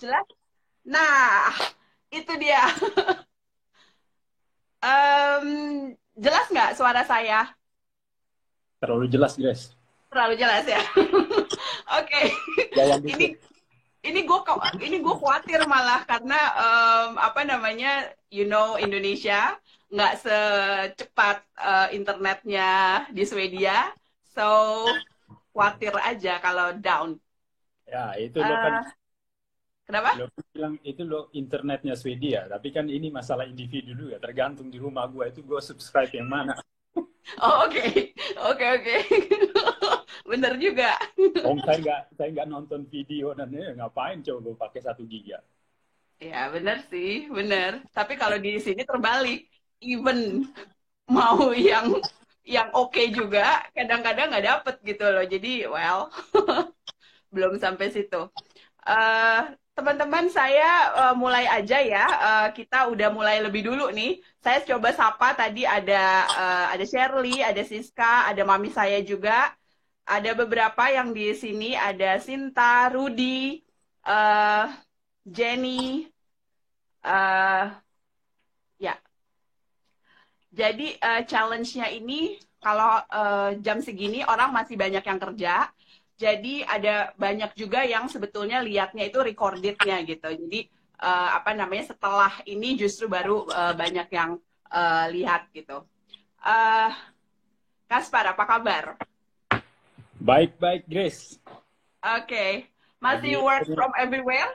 Jelas? Nah, itu dia. Em, jelas nggak suara saya? Terlalu jelas, Grace. Terlalu jelas ya. Oke. Jawab Ini dikit. ini gue khawatir malah karena apa namanya, Indonesia nggak secepat internetnya di Swedia, so khawatir aja kalau down. Ya, itu lo kan Eh, Kenapa? lo bilang itu lo internetnya Swedia, tapi kan ini masalah individu juga, tergantung di rumah gua itu gua subscribe yang mana. Oh, oke, oke, oke. Bener juga. Om saya nggak nonton video dan ngapain coba gua pakai 1 giga. Ya bener sih, bener. Tapi kalau di sini terbalik, even mau yang oke juga, kadang-kadang nggak dapet gitu loh. Jadi, well, belum sampai situ. Eh, Teman-teman, saya mulai aja ya. Kita udah mulai lebih dulu nih. Saya coba sapa tadi ada Shirley, ada Siska, ada mami saya juga. Ada beberapa yang di sini, ada Sinta, Rudy, eh, Jenny, eh, ya. Jadi challenge-nya ini kalau jam segini orang masih banyak yang kerja. Jadi ada banyak juga yang sebetulnya lihatnya itu recorded-nya gitu. Jadi apa namanya, setelah ini justru baru banyak yang lihat gitu. Eh Kaspar, apa kabar? Baik-baik, Grace. Oke. Masih Lagi work from everywhere?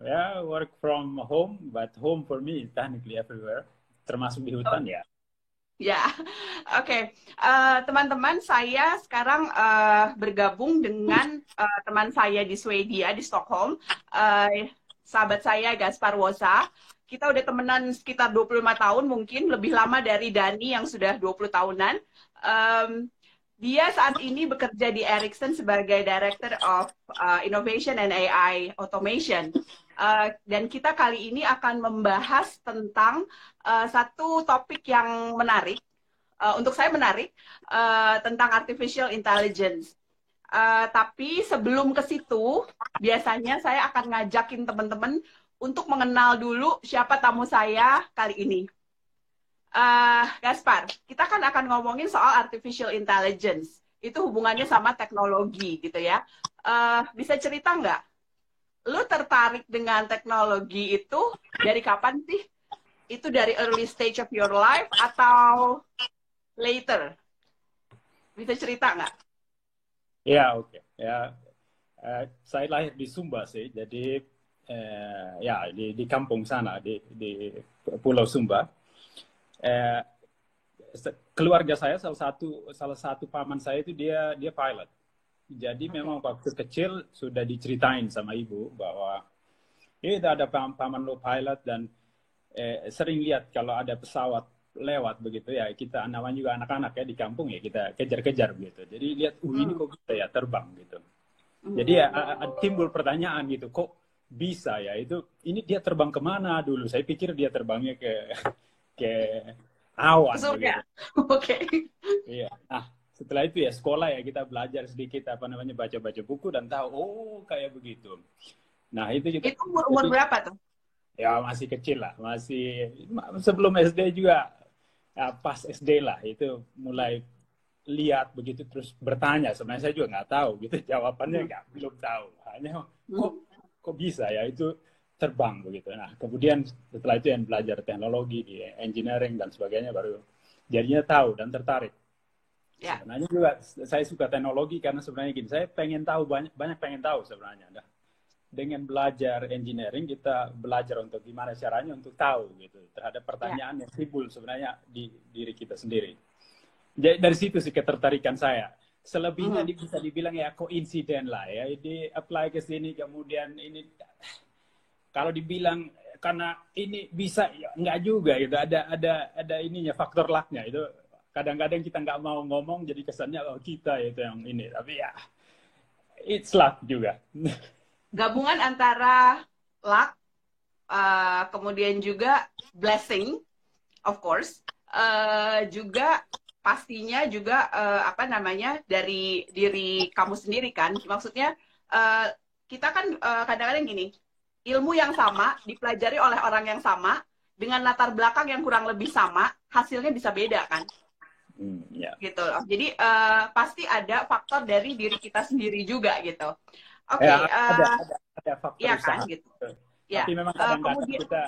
ya work from home, but home for me is technically everywhere, termasuk di hutan ya. Ya, oke. Teman-teman, saya sekarang bergabung dengan teman saya di Swedia, di Stockholm. Sahabat saya, Gaspar Wosa. Kita udah temenan sekitar 25 tahun, mungkin lebih lama dari Dani yang sudah 20 tahunan. Em, Dia saat ini bekerja di Ericsson sebagai Director of Innovation and AI Automation. Dan kita kali ini akan membahas tentang satu topik yang menarik, untuk saya menarik, tentang artificial intelligence. Tapi sebelum ke situ, biasanya saya akan ngajakin teman-teman untuk mengenal dulu siapa tamu saya kali ini. Gaspar, kita kan akan ngomongin soal artificial intelligence. Itu hubungannya sama teknologi gitu ya. Bisa cerita nggak? Lu tertarik dengan teknologi itu dari kapan sih? Itu dari early stage of your life atau later? Bisa cerita nggak? Ya, oke. Ya, saya lahir di Sumba sih, jadi ya di kampung sana di Pulau Sumba. Eh, Keluarga saya salah satu paman saya itu dia pilot. Jadi Oke. memang waktu kecil sudah diceritain sama ibu bahwa itu ada paman lo pilot dan sering lihat kalau ada pesawat lewat begitu ya, kita namanya juga anak-anak ya di kampung ya, kita kejar-kejar begitu. Jadi lihat, ini Hmm. kok bisa ya terbang gitu. Jadi Hmm. ya timbul pertanyaan gitu, kok bisa ya itu, ini dia terbang kemana dulu? Saya pikir dia terbangnya ke Ke awan surga. begitu. Oke. Iya. Nah, setelah itu ya sekolah ya kita belajar sedikit apa namanya, baca-baca buku dan tahu oh kayak begitu. Nah, itu juga Itu umur jadi berapa tuh? ya masih kecil lah, masih sebelum SD juga, ya, pas SD lah itu mulai lihat begitu terus bertanya. Sebenarnya saya juga nggak tahu gitu jawabannya, Hmm. nggak, belum tahu, hanya kok Hmm. kok bisa ya itu terbang begitu. Nah, kemudian setelah itu yang belajar teknologi di engineering dan sebagainya baru jadinya tahu dan tertarik. Ya. Sebenarnya juga saya suka teknologi karena sebenarnya gini, saya pengen tahu, banyak banyak pengen tahu sebenarnya. Nah, dengan belajar engineering kita belajar untuk gimana caranya untuk tahu gitu terhadap Ya. pertanyaan yang timbul sebenarnya di diri kita sendiri. Jadi dari situ sih ketertarikan saya. Selebihnya Hmm. bisa dibilang ya koinsiden lah ya, di apply ke sini kemudian ini, kalau dibilang karena ini bisa ya nggak juga gitu, ada ininya, faktor lucknya itu. Kadang-kadang kita nggak mau ngomong jadi kesannya oh kita itu yang ini, tapi ya it's luck juga. Gabungan antara luck, kemudian juga blessing, of course, juga pastinya juga apa namanya, dari diri kamu sendiri kan. Maksudnya eh, kita kan kadang-kadang gini. ilmu yang sama dipelajari oleh orang yang sama dengan latar belakang yang kurang lebih sama, hasilnya bisa beda kan? Ya. Gitu loh. Jadi pasti ada faktor dari diri kita sendiri juga gitu. Oke, Ya, ada faktor ya usaha. kan gitu. Ya, Tapi memang kadang-kadang kemudian kita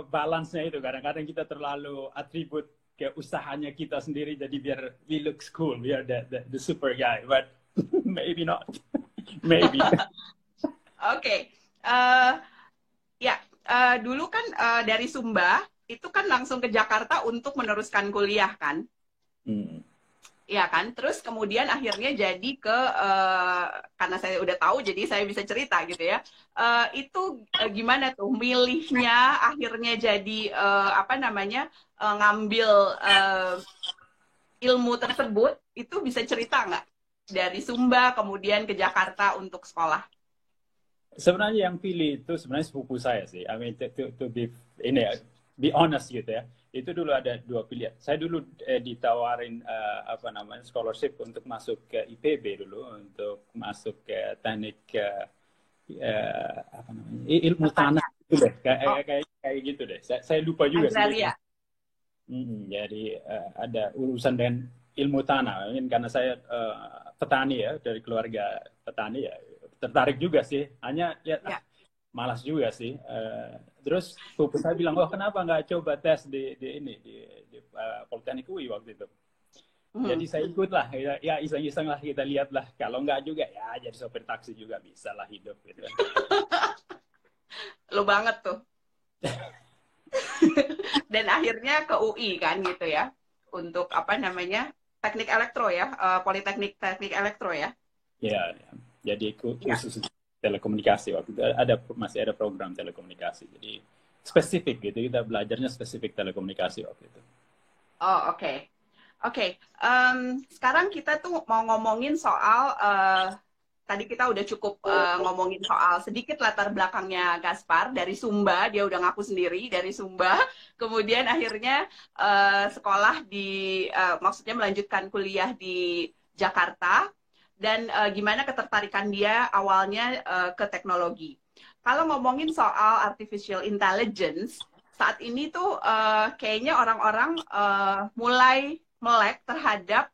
balance-nya itu kadang-kadang kita terlalu atribut ke usahanya kita sendiri jadi biar we look cool, we are the super guy, but maybe not. Maybe. Oke. Ya, dulu kan dari Sumba itu kan langsung ke Jakarta untuk meneruskan kuliah kan? Ya kan, terus kemudian akhirnya jadi ke karena saya udah tahu jadi saya bisa cerita gitu ya. Itu gimana tuh milihnya akhirnya jadi apa namanya ngambil ilmu tersebut itu bisa cerita nggak dari Sumba kemudian ke Jakarta untuk sekolah? Sebenarnya yang pilih itu sebenarnya sepupu saya sih. I mean to be honest gitu ya. Itu dulu ada dua pilihan. Saya dulu ditawarin apa namanya scholarship untuk masuk ke IPB dulu, untuk masuk ke teknik apa namanya ilmu tanah gitu deh, kayak gitu deh. Saya lupa juga sih. Jadi ada urusan dengan ilmu tanah. Mungkin karena saya petani ya, dari keluarga petani ya, tertarik juga sih. Hanya ya. Malas juga sih. Terus sepupu saya bilang, oh kenapa nggak coba tes di Politeknik UI waktu itu. Jadi saya ikut lah, ya iseng-iseng lah, kita lihat lah. Kalau nggak juga ya jadi sopir taksi juga bisa lah hidup gitu. Lu banget tuh. Dan akhirnya ke UI kan gitu ya, untuk apa namanya teknik elektro ya, Politeknik Teknik Elektro ya. Ya, jadi khusus telekomunikasi waktu itu masih ada program telekomunikasi, jadi spesifik gitu, kita belajarnya spesifik telekomunikasi waktu itu. Oh oke. Sekarang kita tuh mau ngomongin soal tadi kita udah cukup ngomongin soal sedikit latar belakangnya Gaspar dari Sumba, dia udah ngaku sendiri dari Sumba, kemudian akhirnya sekolah di maksudnya melanjutkan kuliah di Jakarta. Dan gimana ketertarikan dia awalnya ke teknologi. Kalau ngomongin soal artificial intelligence, saat ini tuh kayaknya orang-orang mulai melek terhadap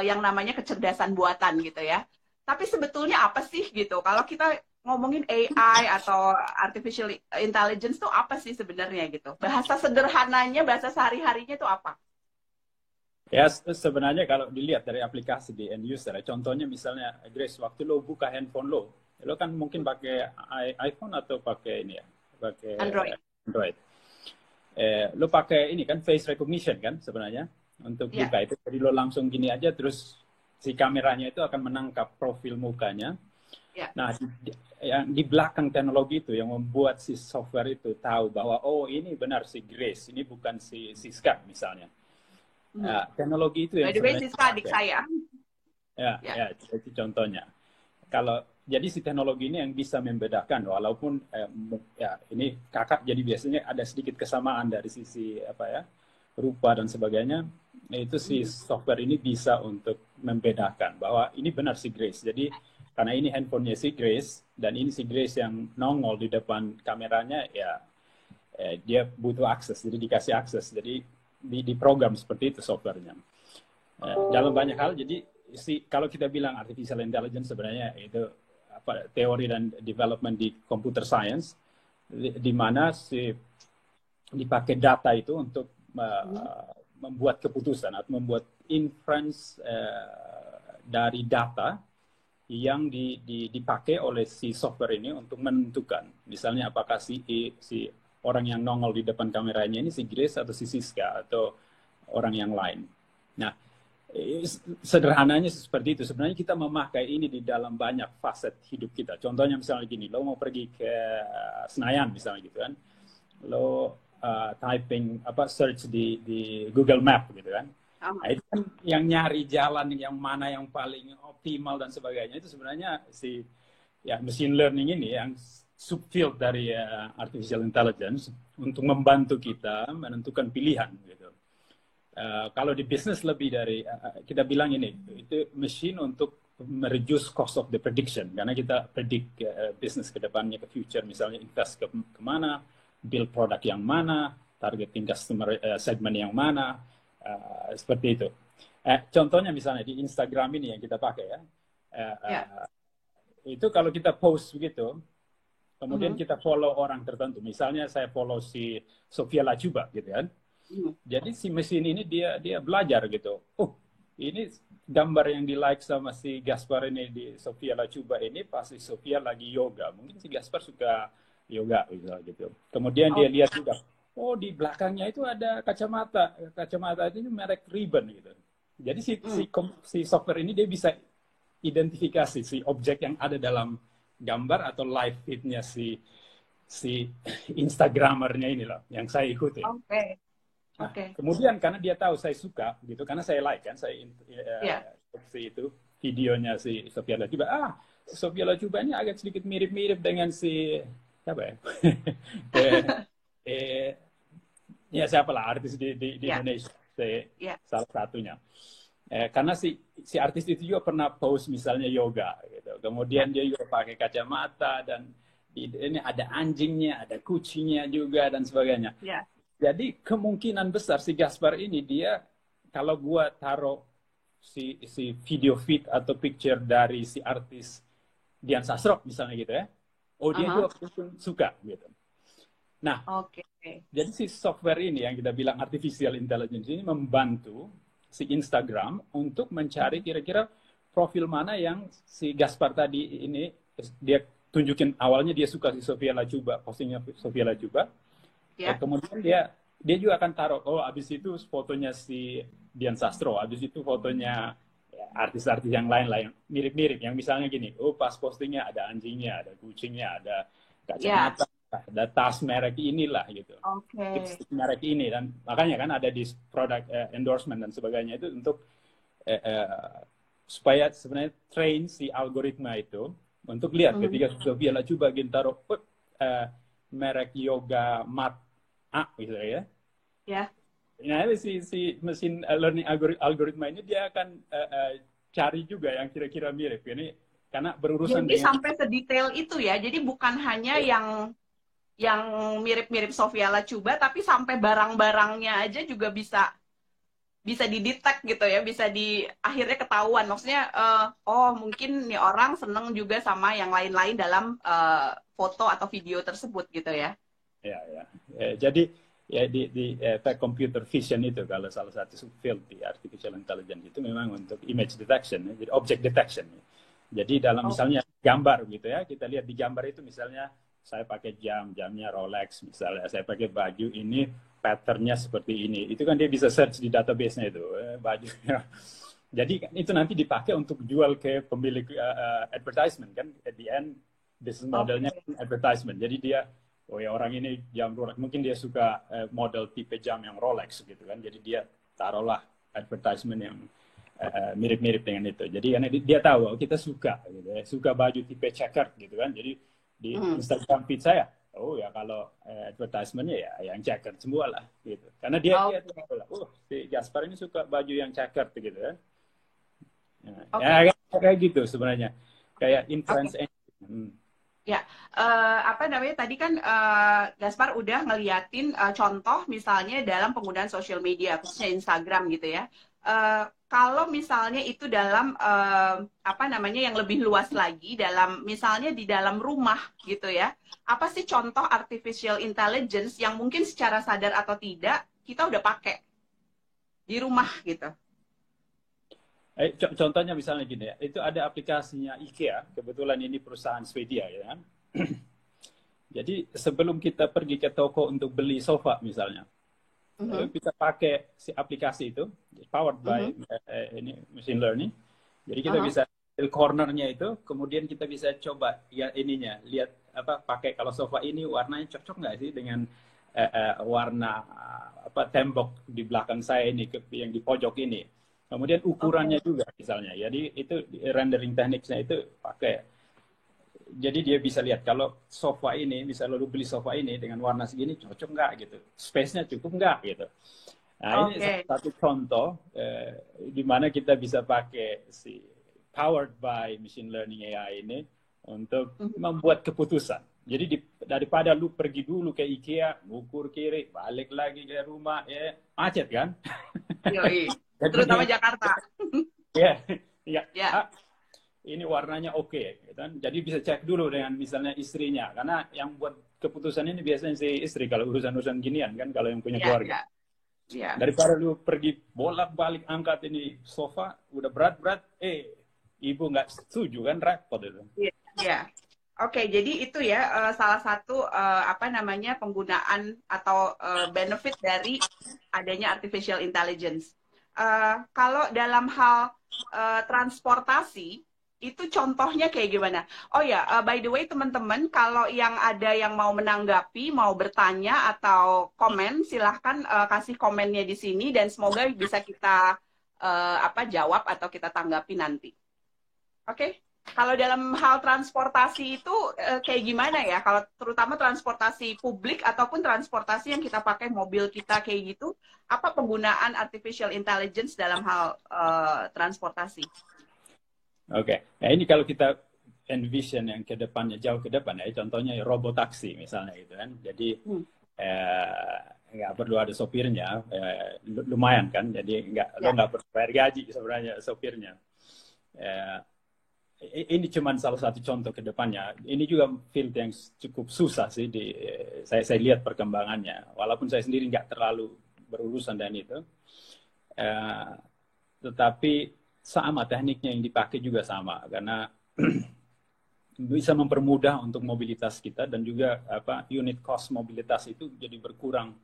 yang namanya kecerdasan buatan gitu ya. Tapi sebetulnya apa sih gitu? Kalau kita ngomongin AI atau artificial intelligence tuh apa sih sebenarnya gitu? Bahasa sederhananya, bahasa sehari-harinya tuh apa? Ya, sebenarnya kalau dilihat dari aplikasi di end user, contohnya misalnya, Grace, waktu lo buka handphone lo kan mungkin pakai iPhone atau pakai ini ya, pakai Android. Lo pakai ini kan face recognition kan sebenarnya untuk buka itu, jadi lo langsung gini aja, terus si kameranya itu akan menangkap profil mukanya. Nah, yang di belakang teknologi itu yang membuat si software itu tahu bahwa oh ini benar si Grace, ini bukan si Siska misalnya. Teknologi itu yang sebenarnya Siska adik saya. Ya, itu contohnya. Jadi si teknologi ini yang bisa membedakan, walaupun ya ini kakak, jadi biasanya ada sedikit kesamaan dari sisi apa ya, rupa dan sebagainya. Itu si software ini bisa untuk membedakan bahwa ini benar si Grace. Jadi karena ini handphonenya si Grace dan ini si Grace yang nongol di depan kameranya, ya dia butuh akses, jadi dikasih akses. Jadi di program seperti itu softwarenya. Dalam banyak hal, jadi kalau kita bilang artificial intelligence sebenarnya itu teori dan development di computer science, di mana dipakai data itu untuk membuat keputusan atau membuat inference dari data yang dipakai oleh si software ini untuk menentukan, misalnya apakah si orang yang nongol di depan kameranya ini si Grace atau si Siska atau orang yang lain. Nah, sederhananya seperti itu. Sebenarnya kita memakai ini di dalam banyak faset hidup kita. Contohnya misalnya gini, lo mau pergi ke Senayan misalnya gitu kan, lo typing search di Google Map gitu kan. Nah, itu kan yang nyari jalan yang mana yang paling optimal dan sebagainya, itu sebenarnya si machine learning ini yang subfield dari artificial intelligence untuk membantu kita menentukan pilihan gitu. Kalau di bisnis lebih dari kita bilang ini, itu mesin untuk mereduce cost of the prediction, karena kita predict bisnis ke depannya, ke future, misalnya invest kemana, build produk yang mana, targeting customer segment yang mana, seperti itu. Contohnya misalnya di Instagram ini yang kita pakai ya, itu kalau kita post begitu, kemudian kita follow orang tertentu, misalnya saya follow si Sofia Lachuba gitu kan, jadi si mesin ini dia belajar gitu, ini gambar yang di like sama si Gaspar ini di Sofia Lachuba ini pasti Sofia lagi yoga, mungkin si Gaspar suka yoga gitu. Kemudian dia lihat juga, di belakangnya itu ada kacamata itu merek Ray-Ban gitu. Jadi si software ini dia bisa identifikasi si objek yang ada dalam gambar atau live feed-nya si Instagramernya ini loh yang saya ikuti. Nah, kemudian karena dia tahu saya suka gitu, karena saya like kan, saya itu videonya si Sofia Lachuba. Sofia Lachuba ini agak sedikit mirip-mirip dengan si siapa ya? Ya siapa lah artis di Indonesia, salah satunya. Karena si artis itu juga pernah post misalnya yoga gitu. Kemudian dia juga pakai kacamata dan ini ada anjingnya, ada kucingnya juga dan sebagainya. Jadi kemungkinan besar si Gaspar ini dia kalau gua taruh si video feed atau picture dari si artis Dian Sastro misalnya gitu ya. Dia juga suka gitu. Nah, jadi si software ini yang kita bilang artificial intelligence ini membantu si Instagram untuk mencari kira-kira profil mana yang si Gaspar tadi ini dia tunjukin, awalnya dia suka si Sofia Lachuba, postingnya Sofia Lachuba. Kemudian dia juga akan taruh, abis itu fotonya si Dian Sastro, abis itu fotonya artis-artis yang lain mirip-mirip, yang misalnya gini, pas postingnya ada anjingnya, ada kucingnya, ada kacamata, ada tas merek inilah gitu, merek ini, dan makanya kan ada di produk endorsement dan sebagainya itu untuk supaya sebenarnya train si algoritma itu untuk lihat ketika Sofia Lachuba taruh merek yoga mat gitu ya. Nah, si mesin learning algoritma ini dia akan cari juga yang kira-kira mirip ini, karena berurusan jadi sampai sedetail itu ya. Jadi bukan hanya yang mirip-mirip Sofia Lachuba, tapi sampai barang-barangnya aja juga bisa didetek gitu ya, bisa akhirnya ketahuan. Maksudnya, mungkin nih orang seneng juga sama yang lain-lain dalam foto atau video tersebut gitu ya. Jadi di computer vision itu kalau salah satu subfield di artificial intelligence itu memang untuk image detection, jadi object detection. Jadi dalam misalnya gambar gitu ya, kita lihat di gambar itu misalnya saya pakai jamnya Rolex, misalnya saya pakai baju ini patternnya seperti ini, itu kan dia bisa search di database-nya itu bajunya. Jadi itu nanti dipakai untuk jual ke pemilik advertisement kan, at the end business modelnya advertisement. Jadi dia orang ini jam Rolex, mungkin dia suka model tipe jam yang Rolex gitu kan, jadi dia taruhlah advertisement yang mirip-mirip dengan itu. Jadi karena dia tahu kita suka gitu ya, suka baju tipe checkered gitu kan, jadi di Instagram feed saya, ya kalau advertisementnya ya yang checkered semua lah gitu, karena dia tahu si Gaspar ini suka baju yang checkered gitu kan. Ya kayak gitu sebenarnya, kayak influence engine. Apa namanya tadi kan Gaspar udah ngeliatin contoh misalnya dalam penggunaan social media, khususnya Instagram gitu ya. Kalau misalnya itu dalam apa namanya yang lebih luas lagi, dalam misalnya di dalam rumah gitu ya, apa sih contoh artificial intelligence yang mungkin secara sadar atau tidak kita udah pakai di rumah gitu? Contohnya misalnya gini ya, itu ada aplikasinya IKEA, kebetulan ini perusahaan Swedia ya kan. Jadi sebelum kita pergi ke toko untuk beli sofa misalnya, kita pakai si aplikasi itu, powered by ini machine learning. Jadi kita bisa di cornernya itu, kemudian kita bisa coba ya ininya, lihat pakai kalau sofa ini warnanya cocok nggak sih dengan warna tembok di belakang saya ini, yang di pojok ini. Kemudian ukurannya juga misalnya, jadi itu rendering tekniknya itu pakai. Jadi dia bisa lihat kalau sofa ini, bisa lalu beli sofa ini dengan warna segini cocok nggak gitu, space-nya cukup nggak gitu. Nah ini satu contoh di mana kita bisa pakai si powered by machine learning AI ini untuk membuat keputusan. Jadi daripada lu pergi dulu ke IKEA, ngukur kiri, balik lagi ke rumah, ya macet kan? Yoi. Terutama Jakarta. Ya, ya. Ya. Ini warnanya oke, kan? Jadi bisa cek dulu dengan misalnya istrinya, karena yang buat keputusan ini biasanya si istri kalau urusan-urusan ginian kan, kalau yang punya keluarga. Ya. Daripada lu pergi bolak-balik angkat ini sofa, udah berat-berat, ibu nggak setuju kan, repot itu. Iya. Oke, jadi itu ya salah satu penggunaan atau benefit dari adanya artificial intelligence. Kalau dalam hal transportasi, itu contohnya kayak gimana? Oh ya, by the way teman-teman, kalau yang ada yang mau menanggapi, mau bertanya atau komen, silahkan kasih komennya di sini dan semoga bisa kita jawab atau kita tanggapi nanti. Oke? Kalau dalam hal transportasi itu kayak gimana ya? Kalau terutama transportasi publik ataupun transportasi yang kita pakai mobil kita kayak gitu, apa penggunaan artificial intelligence dalam hal transportasi? Oke, nah ini kalau kita envision yang ke depannya, jauh ke depan ya, contohnya robot taksi misalnya gitu kan. Jadi nggak perlu ada sopirnya, lumayan kan. Jadi lo nggak perlu bayar gaji sebenarnya sopirnya. Ini cuma salah satu contoh ke depannya. Ini juga field yang cukup susah sih. Saya lihat perkembangannya. Walaupun saya sendiri nggak terlalu berurusan dengan itu. Tetapi sama tekniknya yang dipakai juga sama. Karena bisa mempermudah untuk mobilitas kita. Dan juga unit cost mobilitas itu jadi berkurang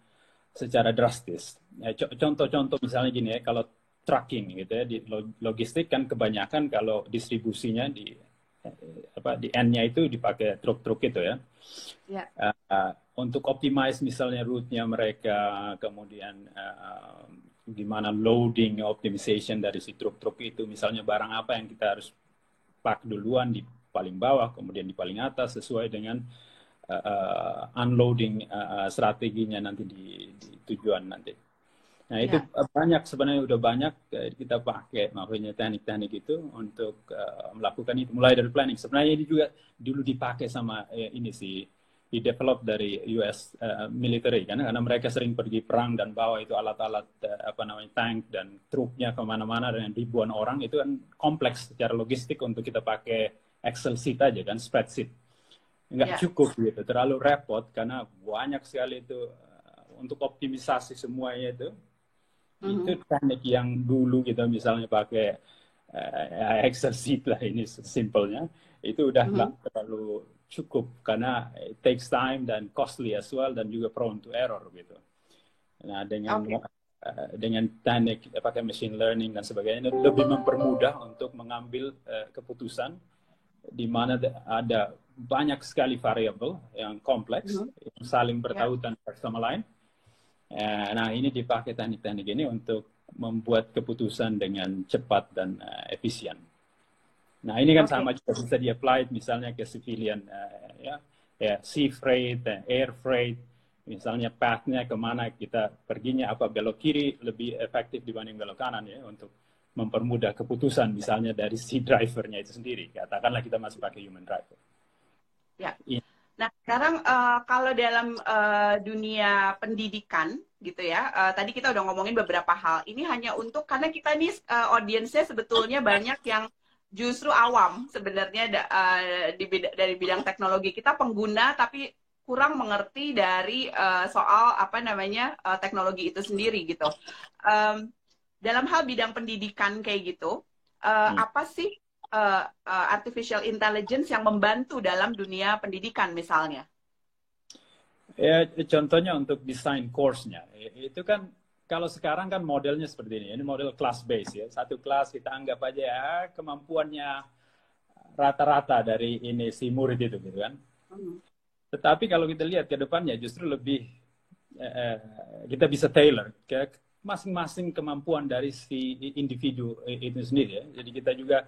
secara drastis. Contoh-contoh misalnya gini ya. Kalau trucking gitu ya, di logistik kan kebanyakan kalau distribusinya di end-nya itu dipakai truk-truk itu ya. Untuk optimize misalnya route-nya mereka, kemudian gimana loading optimization dari si truk-truk itu, misalnya barang apa yang kita harus pack duluan di paling bawah, kemudian di paling atas sesuai dengan unloading strateginya nanti di tujuan nanti. Nah itu banyak sebenarnya udah banyak kita pakai makanya teknik-teknik itu untuk melakukan itu mulai dari planning. Sebenarnya ini juga dulu dipakai sama ini sih di develop dari US military kan, karena mereka sering pergi perang dan bawa itu alat-alat tank dan truknya kemana-mana dengan ribuan orang, itu kan kompleks secara logistik untuk kita pakai Excel sheet aja kan, spreadsheet nggak cukup gitu, terlalu repot karena banyak sekali itu untuk optimisasi semuanya itu. Itu teknik yang dulu kita misalnya pakai Excel sheet lah, ini simpelnya itu udah nggak terlalu cukup karena it takes time dan costly as well dan juga prone to error gitu. Nah dengan teknik pakai machine learning dan sebagainya lebih mempermudah untuk mengambil keputusan di mana ada banyak sekali variabel yang kompleks yang saling bertautan bersama lain. Nah ini dipakai teknik-teknik ini untuk membuat keputusan dengan cepat dan efisien. Nah ini kan sama juga bisa di-apply misalnya ke civilian sea freight, air freight, misalnya path-nya kemana kita perginya, apa belok kiri lebih efektif dibanding belok kanan ya, untuk mempermudah keputusan misalnya dari si drivernya itu sendiri. Katakanlah kita masih pakai human driver. Ya. Nah, sekarang kalau dalam dunia pendidikan gitu ya, tadi kita udah ngomongin beberapa hal. Ini hanya untuk, karena kita nih audiensnya sebetulnya banyak yang justru awam sebenarnya dari bidang teknologi. Kita pengguna tapi kurang mengerti dari soal teknologi itu sendiri gitu. Dalam hal bidang pendidikan kayak gitu, apa sih artificial intelligence yang membantu dalam dunia pendidikan misalnya? Ya, contohnya untuk desain course-nya. Itu kan kalau sekarang kan modelnya seperti ini. Ini model class based ya. Satu kelas kita anggap aja ya kemampuannya rata-rata dari ini si murid itu gitu kan. Tetapi kalau kita lihat ke depannya justru lebih kita bisa tailor ke masing-masing kemampuan dari si individu itu sendiri ya. Jadi kita juga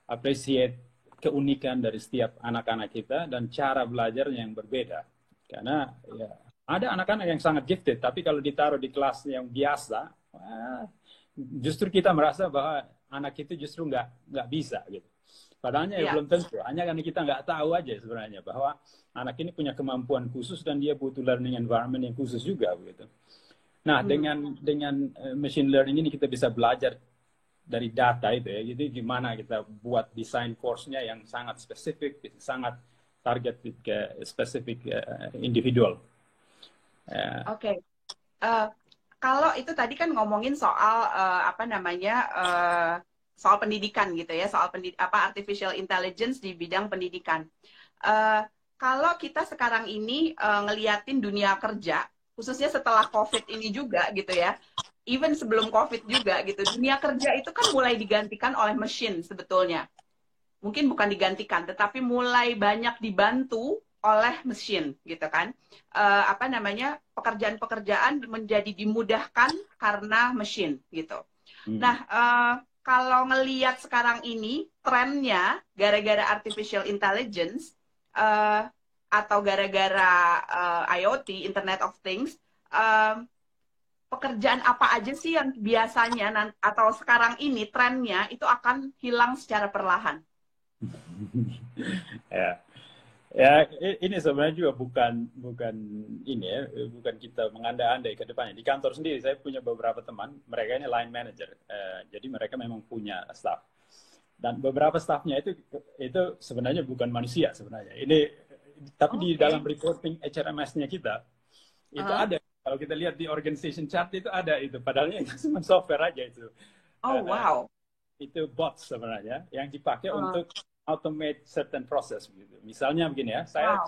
appreciate keunikan dari setiap anak-anak kita dan cara belajarnya yang berbeda. Karena ya, ada anak-anak yang sangat gifted, tapi kalau ditaruh di kelas yang biasa, justru kita merasa bahwa anak itu justru nggak bisa gitu. Padahalnya ya Iya. belum tentu. Hanya karena kita nggak tahu aja sebenarnya bahwa anak ini punya kemampuan khusus dan dia butuh learning environment yang khusus juga begitu. Nah, dengan machine learning ini kita bisa belajar dari data itu ya. Jadi gimana kita buat desain course-nya yang sangat spesifik, sangat target ke spesifik individual. Oke. Eh, Kalau itu tadi kan ngomongin soal apa namanya soal pendidikan gitu ya, soal artificial intelligence di bidang pendidikan. Eh, Kalau kita sekarang ini ngeliatin dunia kerja, khususnya setelah COVID ini juga gitu ya, even sebelum COVID juga gitu, dunia kerja itu kan mulai digantikan oleh mesin sebetulnya. Mungkin bukan digantikan, tetapi mulai banyak dibantu oleh mesin gitu kan. Apa namanya, pekerjaan-pekerjaan menjadi dimudahkan karena mesin gitu. Nah, kalau ngeliat sekarang ini trennya gara-gara artificial intelligence atau gara-gara IoT, Internet of Things, pekerjaan apa aja sih yang biasanya atau sekarang ini trennya itu akan hilang secara perlahan? Ya, ya ini sebenarnya juga bukan ini ya, bukan kita mengandai-andai ke depannya. Di kantor sendiri saya punya beberapa teman, mereka ini line manager, jadi mereka memang punya staff. Dan beberapa staffnya itu sebenarnya bukan manusia sebenarnya. Ini tapi di dalam reporting HRMS-nya kita itu ada. Kalau kita lihat di organization chart itu ada itu. Padahal itu cuma software aja itu. Oh, wow. Itu bots sebenarnya yang dipakai untuk automate certain process gitu. Misalnya begini ya, saya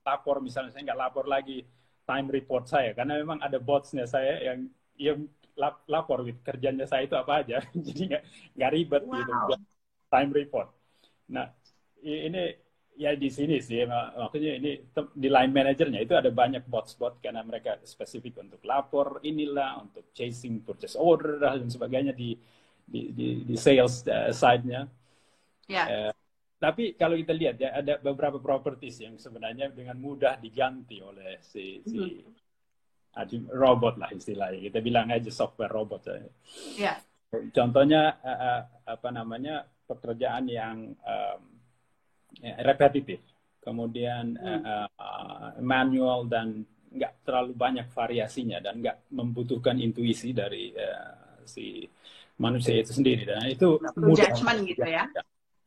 lapor misalnya, saya nggak lapor lagi time report saya karena memang ada botsnya saya yang lapor gitu, kerjanya saya itu apa aja. Jadi nggak ribet gitu buat time report. Nah, ini ya di sini sih maksudnya ini di line manajernya itu ada banyak bots karena mereka spesifik untuk lapor inilah, untuk chasing purchase order dan sebagainya di sales side-nya. Tapi kalau kita lihat ya ada beberapa properties yang sebenarnya dengan mudah diganti oleh si robot lah istilahnya. Kita bilang aja software robot. Yeah. Contohnya apa namanya pekerjaan yang repetitif, kemudian manual dan nggak terlalu banyak variasinya dan nggak membutuhkan intuisi dari si manusia itu sendiri, dan itu mudah judgment gitu ya.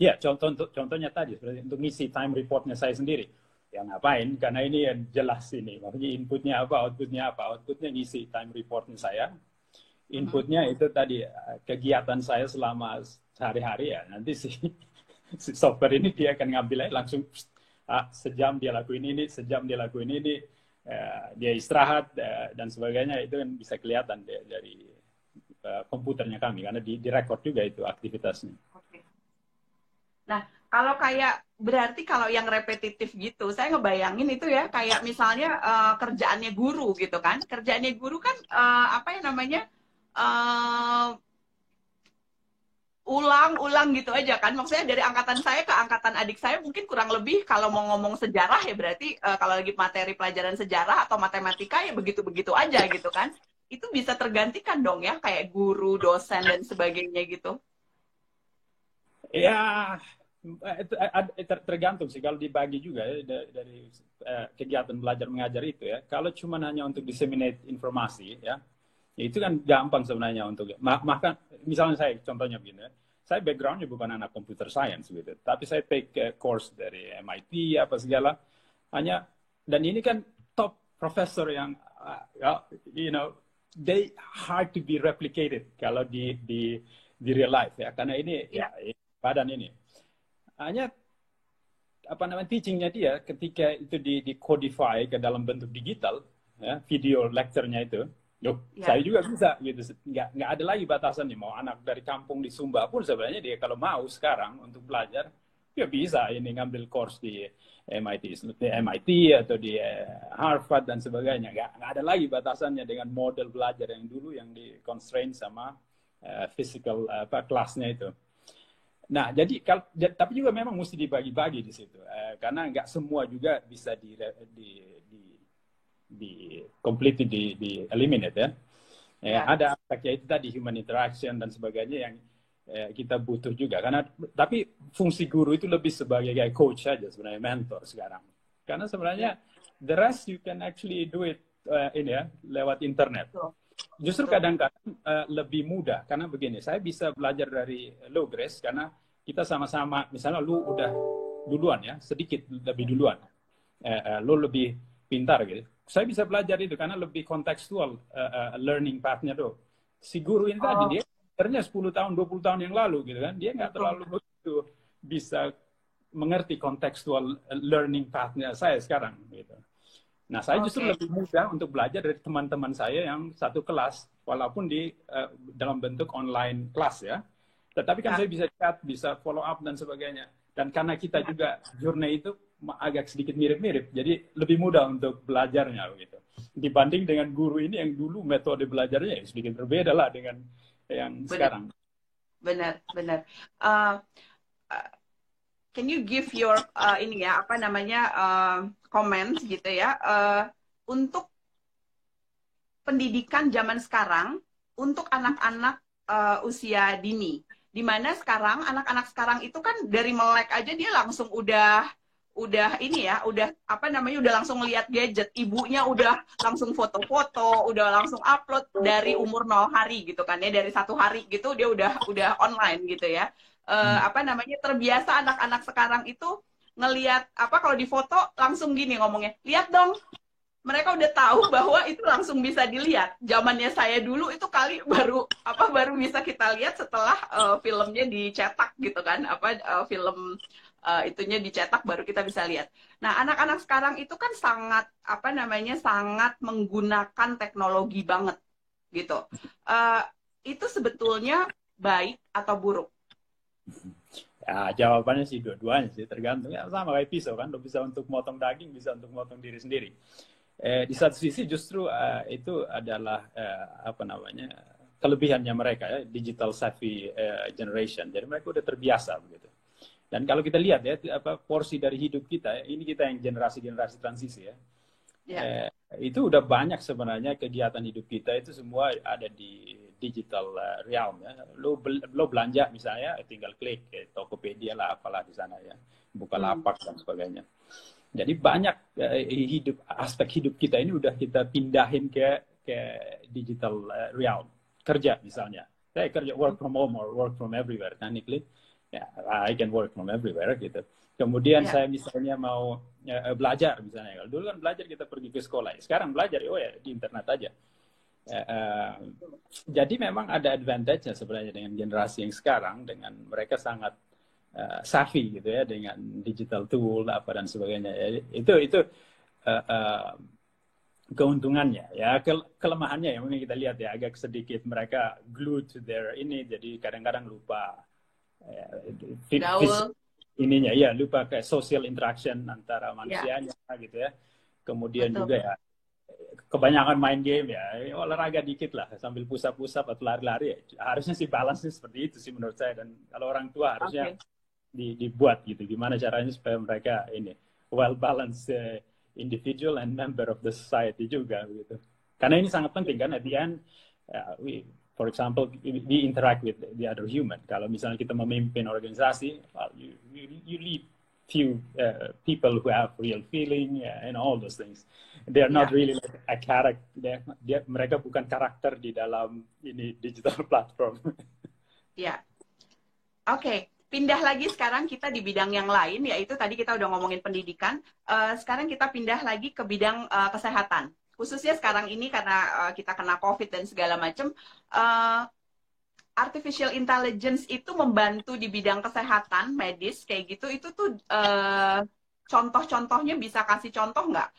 Ya, contohnya tadi untuk ngisi time reportnya saya sendiri. Ya ngapain? Karena ini yang jelas ini. Maksudnya inputnya apa, outputnya apa. Outputnya ngisi time reportnya saya. Inputnya itu tadi kegiatan saya selama sehari-hari ya. Nanti si software ini dia akan ngambil langsung sejam dia lakuin ini, sejam dia lakuin ini. Dia istirahat dan sebagainya. Itu kan bisa kelihatan dari komputernya kami. Karena direkod juga itu aktivitasnya. Nah, kalau kayak berarti kalau yang repetitif gitu, saya ngebayangin itu ya kayak misalnya kerjaannya guru gitu kan. Kerjaannya guru kan apa ya namanya? Ulang-ulang gitu aja kan. Maksudnya dari angkatan saya ke angkatan adik saya mungkin kurang lebih kalau mau ngomong sejarah ya berarti kalau lagi materi pelajaran sejarah atau matematika ya begitu-begitu aja gitu kan. Itu bisa tergantikan dong ya kayak guru, dosen dan sebagainya gitu. Ya, tergantung sih kalau dibagi juga ya, dari kegiatan belajar mengajar itu ya. Kalau cuma hanya untuk disseminate informasi ya, itu kan gampang sebenarnya untuk bahkan misalnya saya contohnya begini, saya backgroundnya bukan anak computer science gitu, tapi saya take course dari MIT apa segala, hanya dan ini kan top professor yang you know they hard to be replicated kalau di real life ya, karena ini ya badan ini hanya apa namanya teachingnya dia ketika itu di codify ke dalam bentuk digital ya, video lecture-nya itu saya juga bisa gitu, nggak ada lagi batasannya. Mau anak dari kampung di Sumba pun sebenarnya dia kalau mau sekarang untuk belajar ya bisa ini ngambil course di MIT atau di Harvard dan sebagainya. Nggak ada lagi batasannya dengan model belajar yang dulu yang di constraint sama physical kelasnya itu. Nah, jadi tapi juga memang mesti dibagi-bagi di situ, karena nggak semua juga bisa completely di eliminate ya. Ada aspeknya itu tadi human interaction dan sebagainya yang kita butuh juga. Karena tapi fungsi guru itu lebih sebagai kayak coach aja sebenarnya, mentor sekarang. Karena sebenarnya the rest you can actually do it ini ya lewat internet. Justru kadang-kadang lebih mudah karena begini, saya bisa belajar dari lo Grace karena kita sama-sama, misalnya lu udah duluan ya, sedikit lebih duluan, lo lebih pintar gitu. Saya bisa belajar itu karena lebih kontekstual learning path-nya tuh. Si guru ini tadi dia ternyata 10 tahun, 20 tahun yang lalu gitu kan, dia nggak terlalu begitu bisa mengerti kontekstual learning path-nya saya sekarang gitu. Nah, saya justru lebih mudah untuk belajar dari teman-teman saya yang satu kelas, walaupun di dalam bentuk online kelas ya. Tetapi kan saya bisa chat, bisa follow up dan sebagainya. Dan karena kita juga journey itu agak sedikit mirip-mirip, jadi lebih mudah untuk belajarnya gitu. Dibanding dengan guru ini yang dulu metode belajarnya ya sedikit berbeda lah dengan yang sekarang. Benar, benar. Can you give your ini ya apa namanya comments gitu ya untuk pendidikan zaman sekarang untuk anak-anak usia dini, di mana sekarang anak-anak sekarang itu kan dari melek aja dia langsung udah ini ya, udah apa namanya, udah langsung lihat gadget, ibunya udah langsung foto-foto, udah langsung upload dari umur 0 hari gitu kan ya, dari 1 hari gitu dia udah online gitu ya. Apa namanya, terbiasa anak-anak sekarang itu ngelihat apa kalau di foto langsung gini ngomongnya, lihat dong. Mereka udah tahu bahwa itu langsung bisa dilihat. Zamannya saya dulu itu kali baru bisa kita lihat setelah filmnya dicetak gitu kan, film itunya dicetak baru kita bisa lihat. Nah, anak-anak sekarang itu kan sangat apa namanya, sangat menggunakan teknologi banget gitu. Itu sebetulnya baik atau buruk? Ya, jawabannya sih dua-duanya sih, tergantung ya, sama kayak pisau kan, lo bisa untuk motong daging, bisa untuk motong diri sendiri. Di satu sisi justru itu adalah apa namanya, kelebihannya mereka ya, digital savvy generation. Jadi mereka udah terbiasa begitu. Dan kalau kita lihat ya, apa porsi dari hidup kita, ini kita yang generasi-generasi transisi ya, itu udah banyak sebenarnya kegiatan hidup kita itu semua ada di digital realm ya. Lo belanja misalnya, tinggal klik Tokopedia lah, apalah di sana ya, Bukalapak dan sebagainya. Jadi banyak aspek hidup kita ini udah kita pindahin ke digital realm. Kerja misalnya, saya kerja work from home or work from everywhere technically. Ya, I can work from everywhere gitu. Kemudian saya misalnya mau belajar misalnya, kalau dulu kan belajar kita pergi ke sekolah, sekarang belajar di internet aja. Jadi memang ada advantage-nya sebenarnya dengan generasi yang sekarang, dengan mereka sangat savvy gitu ya dengan digital tool apa dan sebagainya. Itu keuntungannya ya. Kelemahannya yang mungkin kita lihat ya, agak sedikit mereka glued to their ini, jadi kadang-kadang lupa ininya ya, lupa kayak social interaction antara manusianya gitu ya. Kemudian juga ya kebanyakan main game ya, olahraga dikit lah sambil pusat-pusat atau lari-lari ya. Harusnya sih balance seperti itu sih menurut saya. Dan kalau orang tua harusnya dibuat gitu, gimana caranya supaya mereka ini well balanced individual and member of the society juga gitu. Karena ini sangat penting kan, at the end for example, we interact with the other human. Kalau misalnya kita memimpin organisasi, well, you lead few people who have real feeling and all those things. They are not really like a character. Mereka bukan karakter di dalam ini digital platform. Ya, oke. Pindah lagi sekarang kita di bidang yang lain, yaitu tadi kita udah ngomongin pendidikan. Sekarang kita pindah lagi ke bidang kesehatan. Khususnya sekarang ini karena kita kena COVID dan segala macam. Artificial intelligence itu membantu di bidang kesehatan medis kayak gitu. Itu tuh contoh-contohnya, bisa kasih contoh nggak?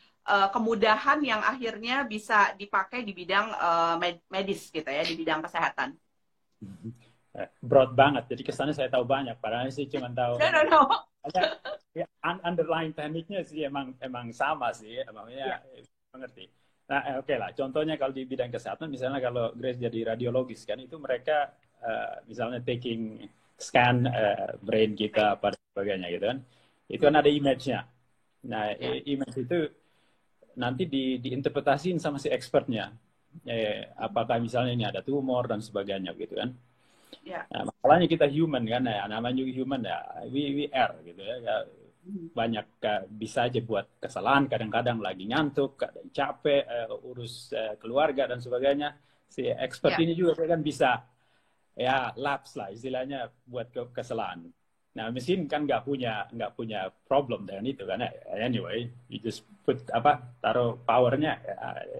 Kemudahan yang akhirnya bisa dipakai di bidang medis gitu ya, di bidang kesehatan. Broad banget, jadi kesannya saya tahu banyak, padahal sih cuma tahu. No. Underlying tekniknya sih emang sama sih, emangnya mengerti. Nah, oke lah, contohnya kalau di bidang kesehatan, misalnya kalau Grace jadi radiologis kan, itu mereka misalnya taking scan brain kita pada sebagainya gitu kan, itu kan ada image-nya. Nah, image itu nanti diinterpretasiin sama si expertnya, apakah misalnya ini ada tumor dan sebagainya gitu kan. Ya. Nah, masalahnya kita human kan ya, namanya juga human ya, we err gitu ya. Ya, banyak bisa aja buat kesalahan, kadang-kadang lagi ngantuk, kadang capek, urus keluarga dan sebagainya. Si expert Ya. ini juga kan bisa ya lapse lah istilahnya buat kesalahan. Nah mesin kan nggak punya problem dengan itu kan. Anyway, you just put taruh powernya,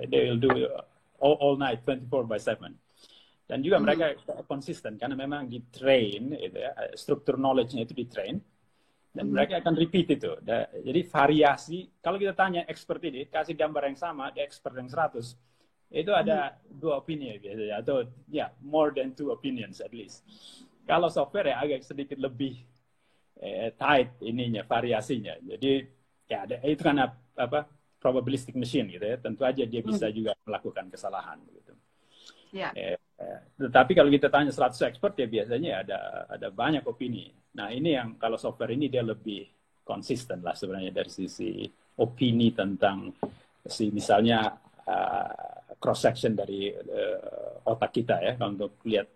they will do all night 24/7. Dan juga mereka konsisten karena memang di train itu ya, struktur knowledge-nya itu di train dan mereka akan repeat itu. Jadi variasi, kalau kita tanya expert ini kasih gambar yang sama, di expert yang 100 itu ada 2 opini biasanya, atau ya more than 2 opinions at least. Kalau software ya agak sedikit lebih tight ininya, variasinya. Jadi ya itu kan probabilistic machine gitu ya. Tentu aja dia bisa juga melakukan kesalahan gitu. Ya. Tetapi kalau kita tanya 100 expert ya biasanya ada banyak opini. Nah ini yang kalau software ini dia lebih konsisten lah sebenarnya dari sisi opini tentang misalnya cross section dari otak kita ya untuk lihat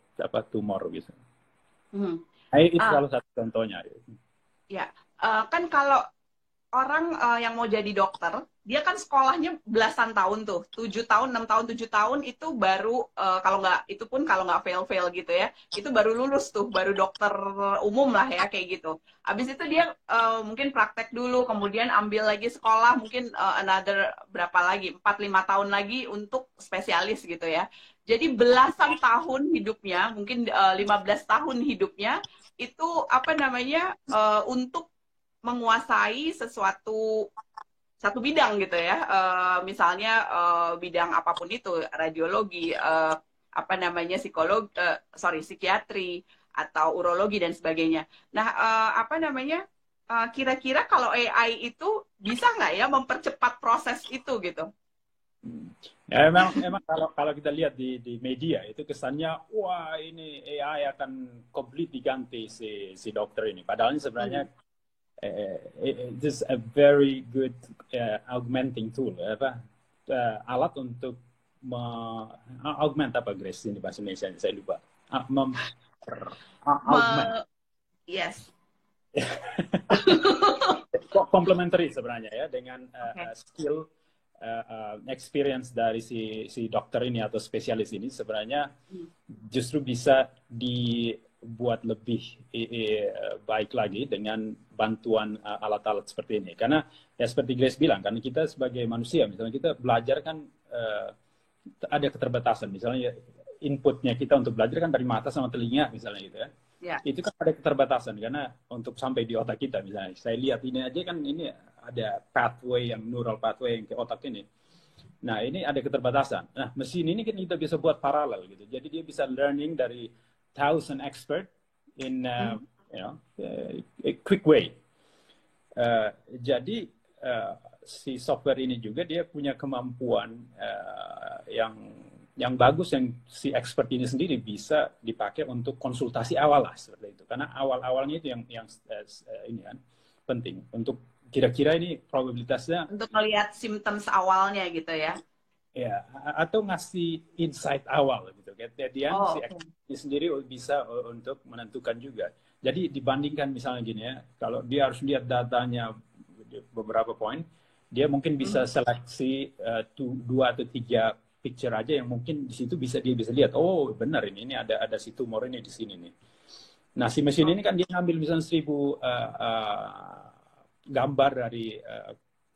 tumor gitu. Nah, itu salah satu contohnya. Ya, kan kalau orang yang mau jadi dokter, dia kan sekolahnya belasan tahun tuh, 7 tahun, 6 tahun, 7 tahun itu baru kalau nggak itu pun kalau nggak fail gitu ya, itu baru lulus tuh, baru dokter umum lah ya kayak gitu. Habis itu dia mungkin praktek dulu, kemudian ambil lagi sekolah mungkin another berapa lagi, 4-5 tahun lagi untuk spesialis gitu ya. Jadi belasan tahun hidupnya, mungkin 15 tahun hidupnya itu apa namanya untuk menguasai satu bidang gitu ya, misalnya bidang apapun itu, radiologi, apa namanya psikiatri atau urologi dan sebagainya. Nah, apa namanya, kira-kira kalau AI itu bisa nggak ya mempercepat proses itu gitu? Ya, emang kalau kita lihat di media itu kesannya wah ini AI akan komplit diganti si dokter ini. Padahal ini sebenarnya this a very good augmenting tool, alat untuk augment Grace ini bahasa Indonesia saya lupa. Augment. Yes. Complementary sebenarnya ya dengan skill experience dari si dokter ini atau spesialis ini sebenarnya justru bisa dibuat lebih baik lagi dengan bantuan alat-alat seperti ini. Karena ya seperti Grace bilang kan kita sebagai manusia misalnya kita belajar kan ada keterbatasan. Misalnya inputnya kita untuk belajar kan dari mata sama telinga misalnya gitu ya. Yeah. Itu kan ada keterbatasan karena untuk sampai di otak kita misalnya. Saya lihat ini aja kan ini ada pathway yang neural pathway yang ke otak ini. Nah, ini ada keterbatasan. Nah, mesin ini kan kita bisa buat paralel gitu. Jadi dia bisa learning dari 1,000 expert in a quick way. Jadi si software ini juga dia punya kemampuan yang bagus yang si expert ini sendiri bisa dipakai untuk konsultasi awal lah seperti itu. Karena awal-awalnya itu yang ini kan penting untuk kira-kira ini probabilitasnya untuk melihat symptoms awalnya gitu ya. Ya, atau ngasih insight awal gitu. Kemudian si expert sendiri bisa untuk menentukan juga. Jadi dibandingkan misalnya gini ya, kalau dia harus lihat datanya beberapa poin, dia mungkin bisa seleksi 2 atau 3 picture aja yang mungkin di situ dia bisa lihat, oh benar ini ada si tumor ini di sini nih. Nah si mesin ini kan dia ngambil misalnya 1000 gambar dari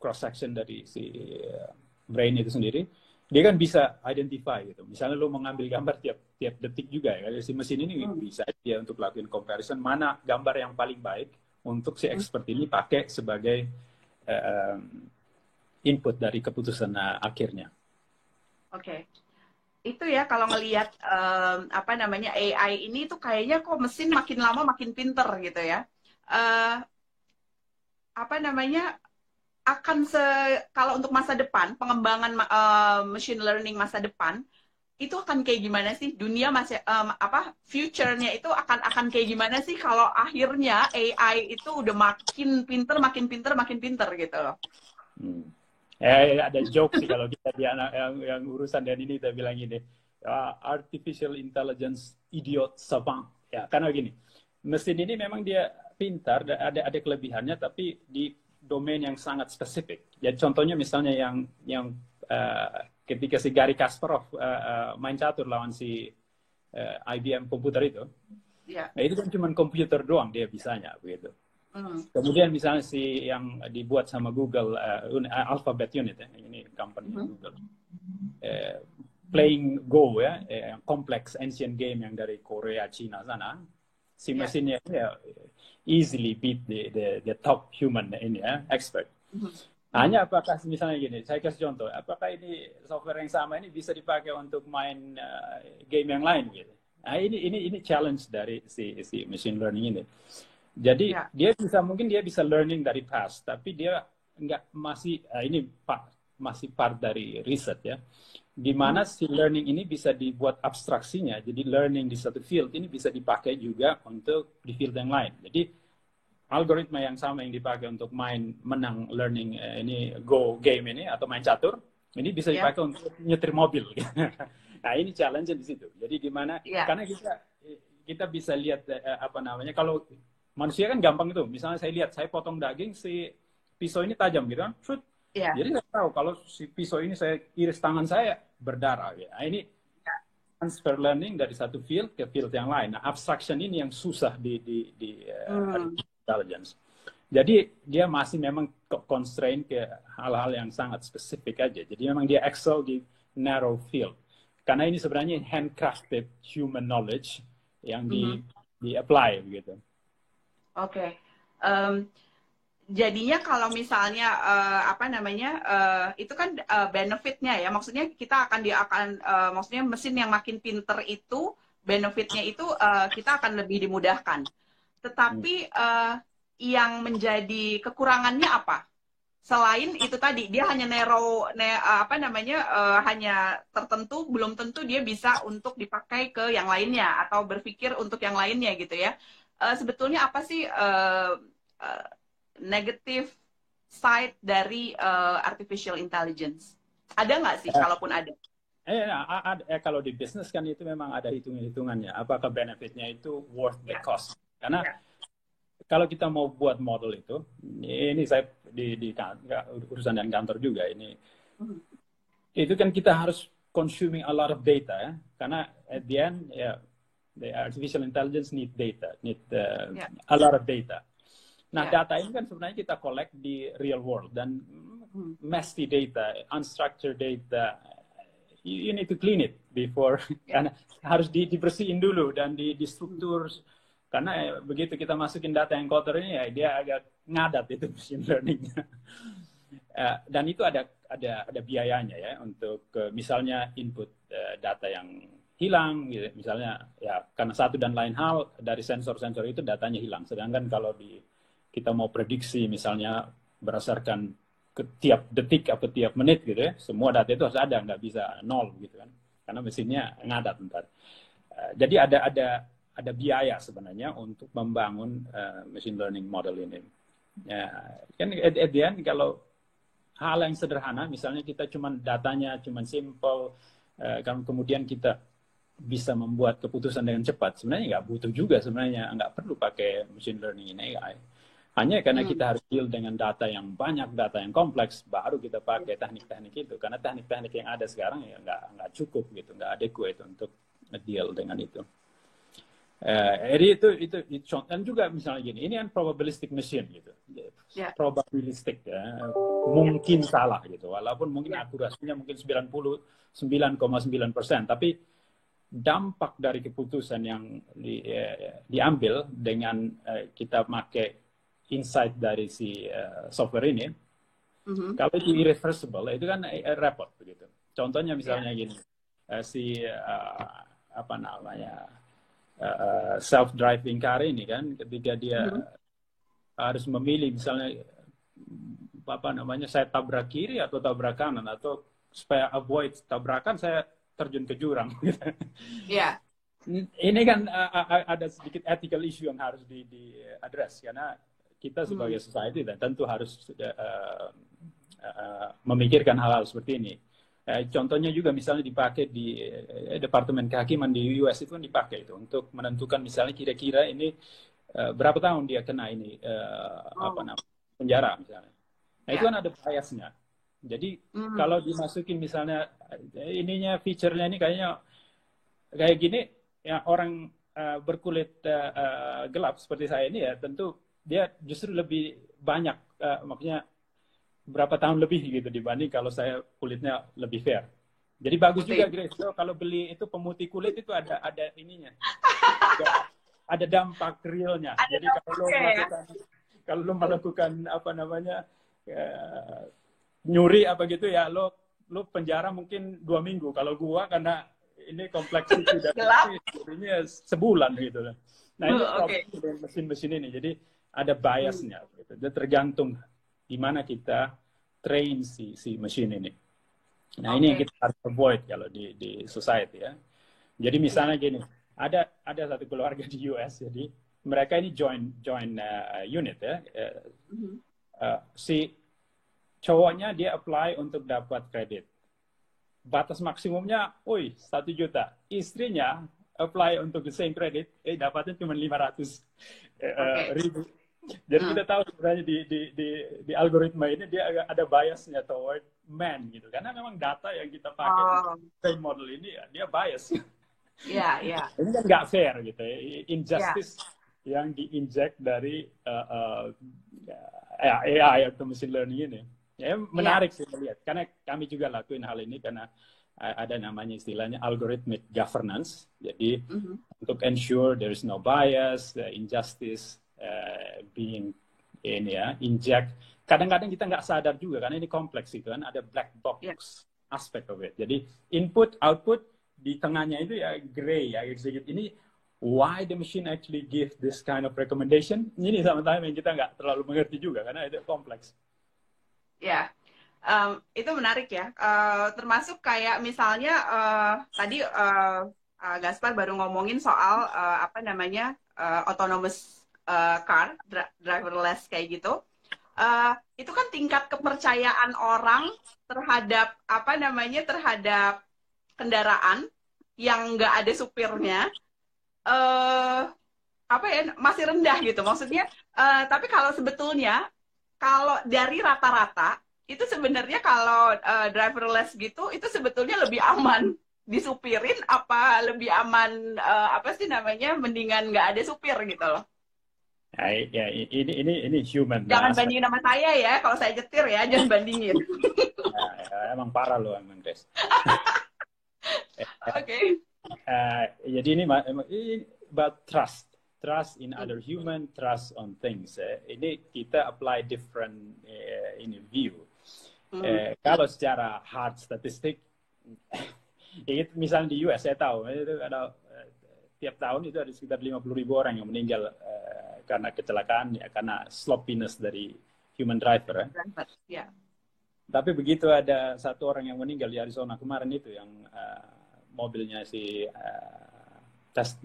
cross section dari si brain itu sendiri, dia kan bisa identify gitu. Misalnya lo mengambil gambar tiap detik juga ya, si mesin ini bisa dia untuk lakukan comparison mana gambar yang paling baik untuk si expert ini pakai sebagai input dari keputusan akhirnya. Oke. Itu ya kalau ngelihat apa namanya AI ini tuh kayaknya kok mesin makin lama makin pinter gitu ya. Apa namanya akan kalau untuk masa depan pengembangan machine learning masa depan itu akan kayak gimana sih dunia masih future-nya itu akan kayak gimana sih kalau akhirnya AI itu udah makin pinter gitu loh. Ada joke sih kalau kita di anak yang urusan dan ini kita bilang ini artificial intelligence idiot savant. Ya, karena gini, mesin ini memang dia pintar, ada kelebihannya, tapi di domain yang sangat spesifik. Jadi contohnya misalnya yang ketika si Garry Kasparov main catur lawan si IBM komputer itu, nah itu kan cuma komputer doang dia bisanya begitu. Kemudian misalnya si yang dibuat sama Google, Alphabet Unit ya, ini company Google, playing Go ya, kompleks ancient game yang dari Korea, Cina sana, si mesinnya ya easily beat the top human ini ya, expert. Hanya apakah misalnya gini, saya kasih contoh, apakah ini software yang sama ini bisa dipakai untuk main game yang lain gitu? Nah, ini challenge dari si machine learning ini. Jadi mungkin dia bisa learning dari past, tapi dia nggak masih part dari riset ya. Di mana si learning ini bisa dibuat abstraksinya, jadi learning di satu field ini bisa dipakai juga untuk di field yang lain. Jadi algoritma yang sama yang dipakai untuk menang learning ini Go game ini atau main catur, ini bisa dipakai untuk nyetir mobil. Nah ini challenge di situ. Jadi gimana? Karena kita bisa lihat kalau manusia kan gampang itu. Misalnya saya potong daging, si pisau ini tajam gitu kan, shoot. Jadi saya tahu kalau si pisau ini saya iris tangan saya berdarah. Ya. Nah, ini transfer learning dari satu field ke field yang lain. Nah abstraction ini yang susah di intelligence. Jadi dia masih memang constraint ke hal-hal yang sangat spesifik aja. Jadi memang dia excel di narrow field. Karena ini sebenarnya handcrafted human knowledge yang di-apply gitu. Oke. Jadinya kalau misalnya itu kan benefitnya ya. Maksudnya kita maksudnya mesin yang makin pinter itu benefitnya itu kita akan lebih dimudahkan. Tetapi yang menjadi kekurangannya apa? Selain itu tadi, dia hanya hanya tertentu, belum tentu dia bisa untuk dipakai ke yang lainnya atau berpikir untuk yang lainnya gitu ya. Sebetulnya apa sih negative side dari artificial intelligence? Ada nggak sih, kalaupun ada? Kalau di bisnis kan itu memang ada hitung-hitungannya. Apakah benefitnya itu worth the cost? Karena kalau kita mau buat model itu, ini saya di urusan dan kantor juga ini, itu kan kita harus consuming a lot of data ya, karena at the end the artificial intelligence need data, a lot of data. Nah data ini kan sebenarnya kita collect di real world dan messy data, unstructured data, you need to clean it before, karena harus dibersihin dulu dan di struktur. Karena begitu kita masukin data yang kotor ini, ya dia agak ngadat itu machine learning-nya. Dan itu ada biayanya ya untuk misalnya input data yang hilang, gitu. Misalnya ya karena satu dan lain hal dari sensor-sensor itu datanya hilang. Sedangkan kalau kita mau prediksi misalnya berdasarkan tiap detik atau tiap menit gitu ya, semua data itu harus ada, nggak bisa nol gitu kan. Karena mesinnya ngadat ntar. Jadi ada biaya sebenarnya untuk membangun machine learning model ini. Ya, kan at the end kalau hal yang sederhana, misalnya kita datanya cuma simple, kemudian kita bisa membuat keputusan dengan cepat, sebenarnya nggak butuh juga sebenarnya, nggak perlu pakai machine learning in AI. Hanya karena kita harus deal dengan data yang banyak, data yang kompleks, baru kita pakai teknik-teknik itu. Karena teknik-teknik yang ada sekarang ya nggak cukup gitu, nggak adequate untuk deal dengan itu. Jadi itu dan juga misalnya gini, ini kan probabilistic machine gitu, probabilistic ya, mungkin salah gitu, walaupun mungkin akurasinya mungkin 99,9%, tapi dampak dari keputusan yang diambil dengan kita pakai insight dari si software ini, kalau itu irreversible itu kan repot begitu. Contohnya misalnya gini, self-driving car ini kan, ketika dia harus memilih misalnya saya tabrak kiri atau tabrak kanan, atau supaya avoid tabrakan saya terjun ke jurang. Ini kan ada sedikit ethical issue yang harus di-address, karena kita sebagai society dan tentu harus memikirkan hal-hal seperti ini. Contohnya juga misalnya dipakai di Departemen Kehakiman di US itu kan dipakai itu untuk menentukan misalnya kira-kira ini berapa tahun dia kena ini apa Oh, namanya penjara misalnya. Nah itu ya. kan ada biasnya. Jadi Hmm, kalau dimasukin misalnya ininya feature-nya ini kayaknya kayak gini ya orang berkulit gelap seperti saya ini ya tentu dia justru lebih banyak maksudnya berapa tahun lebih gitu dibanding kalau saya kulitnya lebih fair. Jadi bagus juga putih. Grace. So, kalau beli itu pemutih kulit itu ada ininya. Ada dampak realnya. Ada Jadi dampaknya ya. kalau lo melakukan apa namanya eh, nyuri apa gitu ya lo penjara mungkin 2 minggu. Kalau gua karena ini kompleksiti dari Gelap. ini sebulan gitu. Nah ini Oke. problem dengan mesin-mesin ini. Jadi ada Hmm, biasnya. Gitu. Dan tergantung di mana kita train si mesin ini. Nah ini yang oke. kita harus avoid kalau di society ya. Jadi Iya. misalnya gini, ada satu keluarga di US, jadi mereka ini join unit ya. Mhm. Si cowoknya dia apply untuk dapat kredit. Batas maksimumnya, 1 juta. Istrinya apply untuk the same credit, dapatnya cuma 500 Oke. ribu. Jadi Hmm. kita tahu sebenarnya di algoritma ini dia ada biasnya toward man gitu. Karena memang data yang kita pakai untuk Oh, train model ini ya, dia bias. ya, ya, Ini kan nggak fair gitu ya. ya, Injustice yang diinjek dari AI atau machine learning ini. Ya, ya. menarik sih melihat. Karena kami juga lakuin hal ini karena ada namanya istilahnya algorithmic governance. Jadi Mhm. untuk ensure there is no bias, injustice being ini ya, inject. Kadang-kadang kita nggak sadar juga karena ini kompleks itu kan ada black Ya. box aspect of it. Jadi input output di tengahnya itu ya gray ya sedikit ini why the machine actually give this kind of recommendation ini sama-sama yang kita nggak terlalu mengerti juga karena itu kompleks. Ya. Itu menarik ya. Termasuk kayak misalnya tadi Gaspar baru ngomongin soal apa namanya autonomous car, driverless kayak gitu. Itu kan tingkat kepercayaan orang terhadap apa namanya terhadap kendaraan yang nggak ada supirnya eh apa ya masih rendah gitu maksudnya tapi kalau sebetulnya kalau dari rata-rata itu sebenarnya kalau driverless gitu itu sebetulnya lebih aman disupirin apa lebih aman apa sih namanya mendingan nggak ada supir gitu loh. Nah, ya ini human Jangan aspek. bandingin sama saya ya kalau saya nyetir ya jangan bandingin. Nah, emang parah loh emang Des. Oke. Okay. Jadi ini about trust in other human, trust on things. Ini kita apply different ini view. Hmm. Kalau secara hard statistik, misalnya di US saya tahu itu ada tiap tahun itu ada sekitar 50.000 orang yang meninggal karena kecelakaan ya karena sloppiness dari human driver. Ya. Tapi begitu ada satu orang yang meninggal di Arizona kemarin itu yang mobilnya si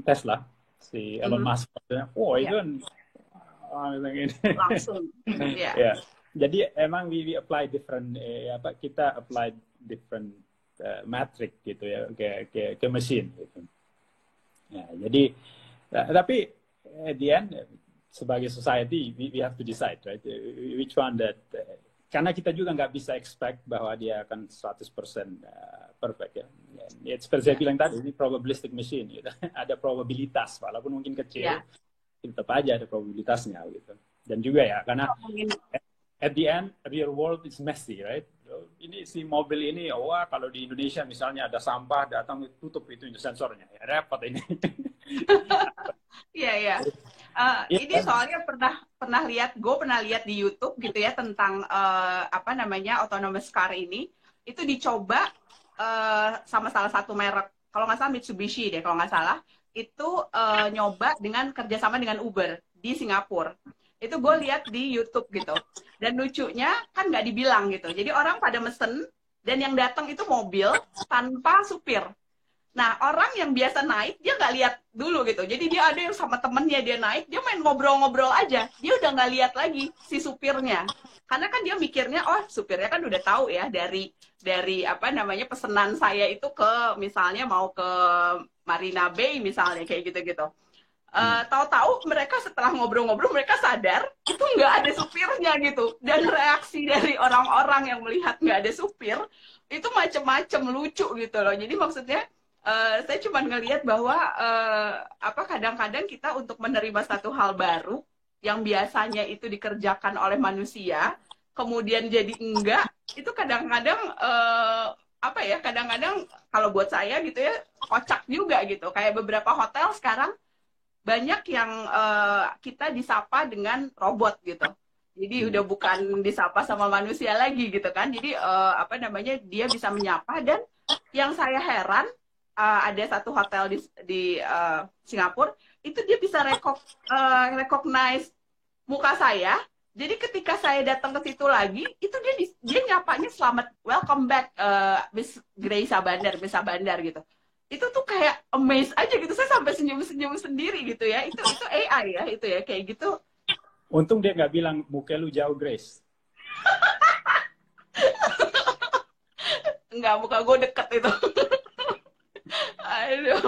Tesla, si Elon Mhm. Musk. Oh itu Ya. kan ini. Langsung. Ya. Ya. Jadi emang we apply different kita apply different metric gitu ya ke mesin gitu. Ya, jadi tapi at the end sebagai society we have to decide right which one that karena kita juga nggak bisa expect bahwa dia akan 100% perfect ya. Ya seperti saya Ya. bilang tadi ini probabilistic machine gitu. Ada probabilitas walaupun mungkin kecil Ya. tetap aja ada probabilitasnya gitu. Dan juga ya karena Ngomongin at the end real world is messy right. Ini si mobil ini wah kalau di Indonesia misalnya ada sampah datang tutup itu sensornya ya repot ini. iya, iya. Iya Ini kan? soalnya pernah lihat, gue pernah lihat di YouTube gitu ya tentang apa namanya autonomous car ini itu dicoba sama salah satu merek, kalau nggak salah Mitsubishi deh, kalau nggak salah itu nyoba dengan kerjasama dengan Uber di Singapura. Itu gue lihat di YouTube gitu. Dan lucunya kan nggak dibilang gitu. Jadi orang pada mesen dan yang datang itu mobil tanpa supir. Nah, orang yang biasa naik, dia nggak lihat dulu gitu. Jadi dia ada yang sama temennya dia naik, dia main ngobrol-ngobrol aja. Dia udah nggak lihat lagi si supirnya. Karena kan dia mikirnya, oh supirnya kan udah tahu ya dari apa namanya pesanan saya itu ke misalnya mau ke Marina Bay misalnya kayak gitu-gitu. Hmm. Tahu-tahu mereka setelah ngobrol-ngobrol mereka sadar itu nggak ada supirnya gitu, dan reaksi dari orang-orang yang melihat nggak ada supir itu macem-macem lucu gitu loh. Jadi maksudnya saya cuma ngelihat bahwa apa kadang-kadang kita untuk menerima satu hal baru yang biasanya itu dikerjakan oleh manusia kemudian jadi enggak, itu kadang-kadang apa ya, kadang-kadang kalau buat saya gitu ya kocak juga gitu. Kayak beberapa hotel sekarang banyak yang kita disapa dengan robot gitu. Jadi Hmm. udah bukan disapa sama manusia lagi gitu kan. Jadi apa namanya dia bisa menyapa, dan yang saya heran ada satu hotel di Singapura itu dia bisa recognize muka saya. Jadi ketika saya datang ke situ lagi, itu dia nyapanya selamat, welcome back Miss Grace Sabandar, Miss Sabandar gitu. Itu tuh kayak amazed aja gitu. Saya sampai senyum-senyum sendiri gitu ya. Itu AI ya, itu ya kayak gitu. Untung dia nggak bilang muka lu jauh Grace. Enggak, muka gue deket itu. Aduh.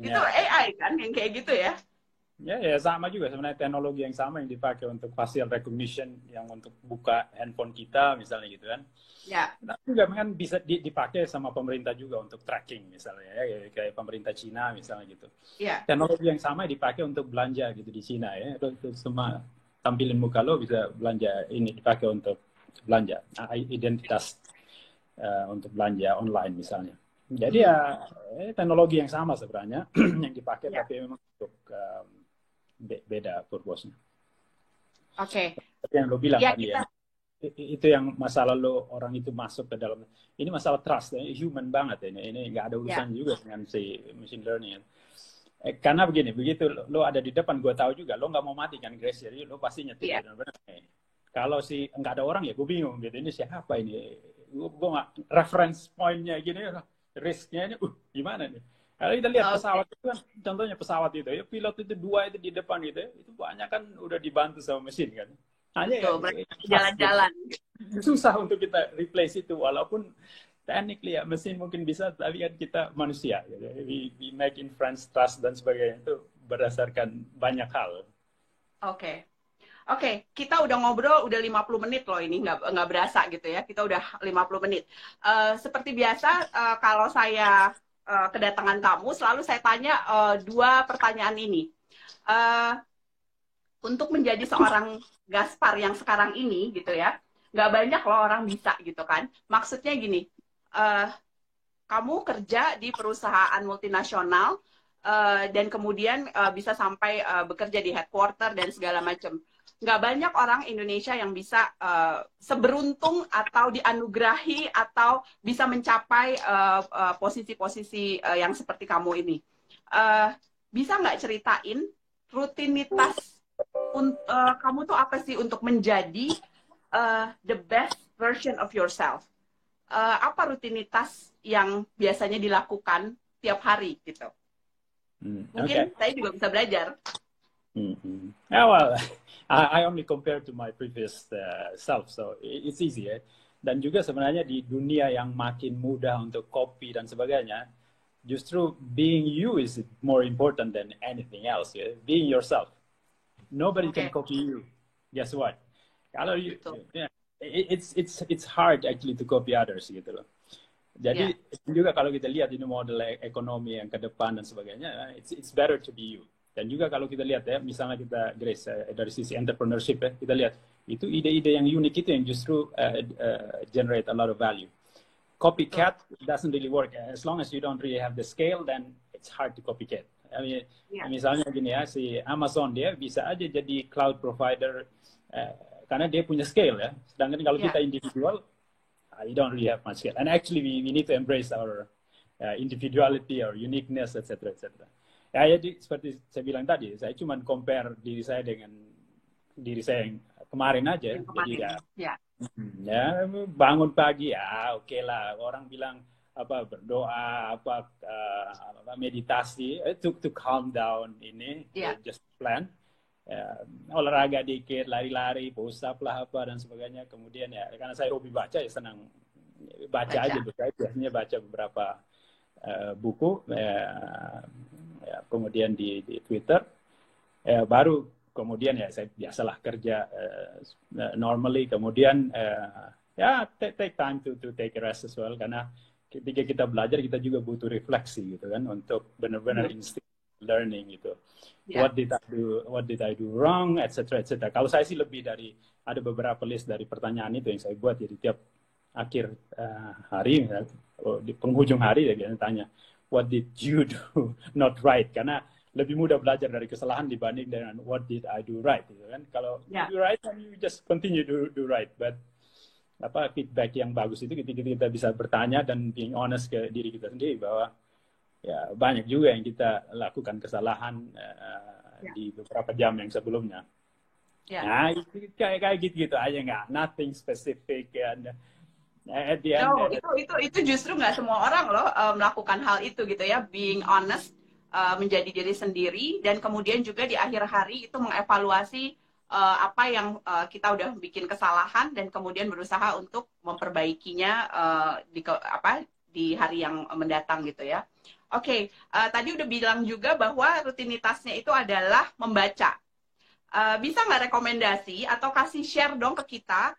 Itu Ya, AI kan yang kayak gitu ya. ya sama juga sebenarnya teknologi yang sama yang dipakai untuk facial recognition yang untuk buka handphone kita misalnya gitu kan. Ya, Nah, juga kan bisa dipakai sama pemerintah juga untuk tracking misalnya ya kayak pemerintah Cina misalnya gitu. ya. Teknologi yang sama dipakai untuk belanja gitu di Cina ya. Itu semua tampilin muka lo bisa belanja ini dipakai untuk belanja identitas untuk belanja online misalnya. Jadi Hmm, ya teknologi yang sama sebenarnya yang dipakai ya. tapi memang untuk beda purpose-nya. Oke. Tapi yang lo bilang Ya, tadi ya, kita itu yang masalah lo orang itu masuk ke dalam ini masalah trust ya, human banget ini nggak ada ya. urusan juga dengan si machine learning. Karena begini, begitu lo ada di depan, gue tahu juga lo nggak mau mati kan Grace, jadi lo pasti nyetir Iya. benar-benar. Kalau si nggak ada orang ya gue bingung gitu, ini siapa ini, gue nggak reference pointnya gini, risknya ini, gimana nih? Kalau kita lihat Oke. pesawat itu kan, contohnya pesawat itu, ya pilot itu dua itu di depan gitu, itu banyak kan udah dibantu sama mesin kan. Hanya ya Betul, mereka pas gitu. jalan-jalan. Susah untuk kita replace itu, walaupun technically ya mesin mungkin bisa, tapi kan kita manusia. Gitu. We make inference, trust dan sebagainya itu berdasarkan banyak hal. Oke. Oke, kita udah ngobrol udah 50 menit loh ini, nggak berasa gitu ya. Kita udah 50 menit. Seperti biasa, kalau saya kedatangan tamu, selalu saya tanya dua pertanyaan ini. Eh, untuk menjadi seorang Gaspar yang sekarang ini gitu ya, nggak banyak loh orang bisa gitu kan. Maksudnya gini, eh, kamu kerja di perusahaan multinasional dan kemudian bisa sampai bekerja di headquarter dan segala macam. Nggak banyak orang Indonesia yang bisa seberuntung atau dianugerahi atau bisa mencapai posisi-posisi yang seperti kamu ini. Uh, bisa nggak ceritain rutinitas kamu tuh apa sih untuk menjadi the best version of yourself? Apa rutinitas yang biasanya dilakukan tiap hari gitu? Okay. Mungkin saya juga bisa belajar. Yeah, well, I only compare to my previous self, so it's easy ya. Dan juga sebenarnya di dunia yang makin mudah untuk copy dan sebagainya, justru being you is more important than anything else. Ya. Being yourself. Nobody can Oke, copy you. Guess what? Kalau betul. yeah, it's hard actually to copy others gitu loh. Ya, Jadi juga kalau kita lihat ini model ekonomi yang ke depan dan sebagainya, it's better to be you. Dan juga kalau kita lihat ya, misalnya kita Grace dari sisi entrepreneurship ya, kita lihat itu ide-ide yang unik itu yang justru generate a lot of value. betul. Copycat doesn't really work. As long as you don't really have the scale, then it's hard to copycat. I mean, Ya, misalnya gini ya, si Amazon dia bisa aja jadi cloud provider karena dia punya scale ya. Sedangkan kalau ya, kita individual, we don't really have much scale. And actually, we need to embrace our individuality, our uniqueness, etc., etc. Ya, jadi seperti saya bilang tadi, saya cuma compare diri saya dengan diri saya yang kemarin aja. yang Jadi kemarin. ya Ya, ya bangun pagi ya oke lah orang bilang berdoa, meditasi, to calm down ini, just plan. Olahraga dikit, lari-lari, push up lah apa dan sebagainya. Kemudian ya karena saya hobi baca ya senang baca aja. Saya biasanya baca beberapa buku, kemudian di Twitter, baru kemudian ya saya biasalah kerja normally, kemudian ya take time to take a rest as well, karena ketika kita belajar kita juga butuh refleksi gitu kan, untuk benar-benar instinct learning gitu. What did I do wrong, etc. Kalau saya sih lebih dari, ada beberapa list dari pertanyaan itu yang saya buat, jadi tiap akhir hari di penghujung hari ya dia tanya what did you do not right, karena lebih mudah belajar dari kesalahan dibanding dengan what did I do right gitu kan. Kalau you do right then you just continue to do right, but feedback yang bagus itu ketika kita bisa bertanya dan being honest ke diri kita sendiri bahwa ya banyak juga yang kita lakukan kesalahan di beberapa jam yang sebelumnya. Nah kayak gitu aja, nggak nothing specific. At the end, itu justru nggak semua orang loh melakukan hal itu gitu ya, being honest, menjadi diri sendiri, dan kemudian juga di akhir hari itu mengevaluasi apa yang kita udah bikin kesalahan dan kemudian berusaha untuk memperbaikinya di hari yang mendatang gitu ya. Oke, tadi udah bilang juga bahwa rutinitasnya itu adalah membaca. Bisa nggak rekomendasi atau kasih share dong ke kita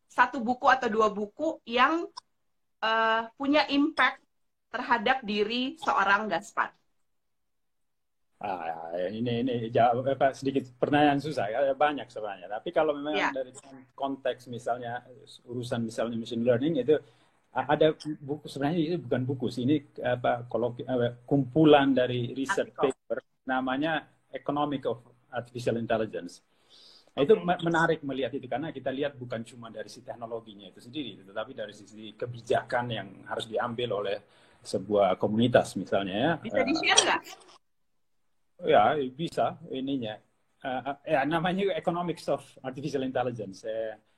satu buku atau dua buku yang punya impact terhadap diri seorang Gaspar? Ini jawab sedikit pertanyaan susah ya, banyak sebenarnya. Tapi kalau memang dari konteks misalnya urusan misalnya machine learning itu ada buku, sebenarnya itu bukan buku sih, ini kumpulan dari research paper namanya Economic of Artificial Intelligence. Itu menarik melihat itu, karena kita lihat bukan cuma dari sisi teknologinya itu sendiri, tetapi dari sisi kebijakan yang harus diambil oleh sebuah komunitas misalnya ya. Bisa di-share nggak? Ya bisa ininya. Namanya Economics of Artificial Intelligence.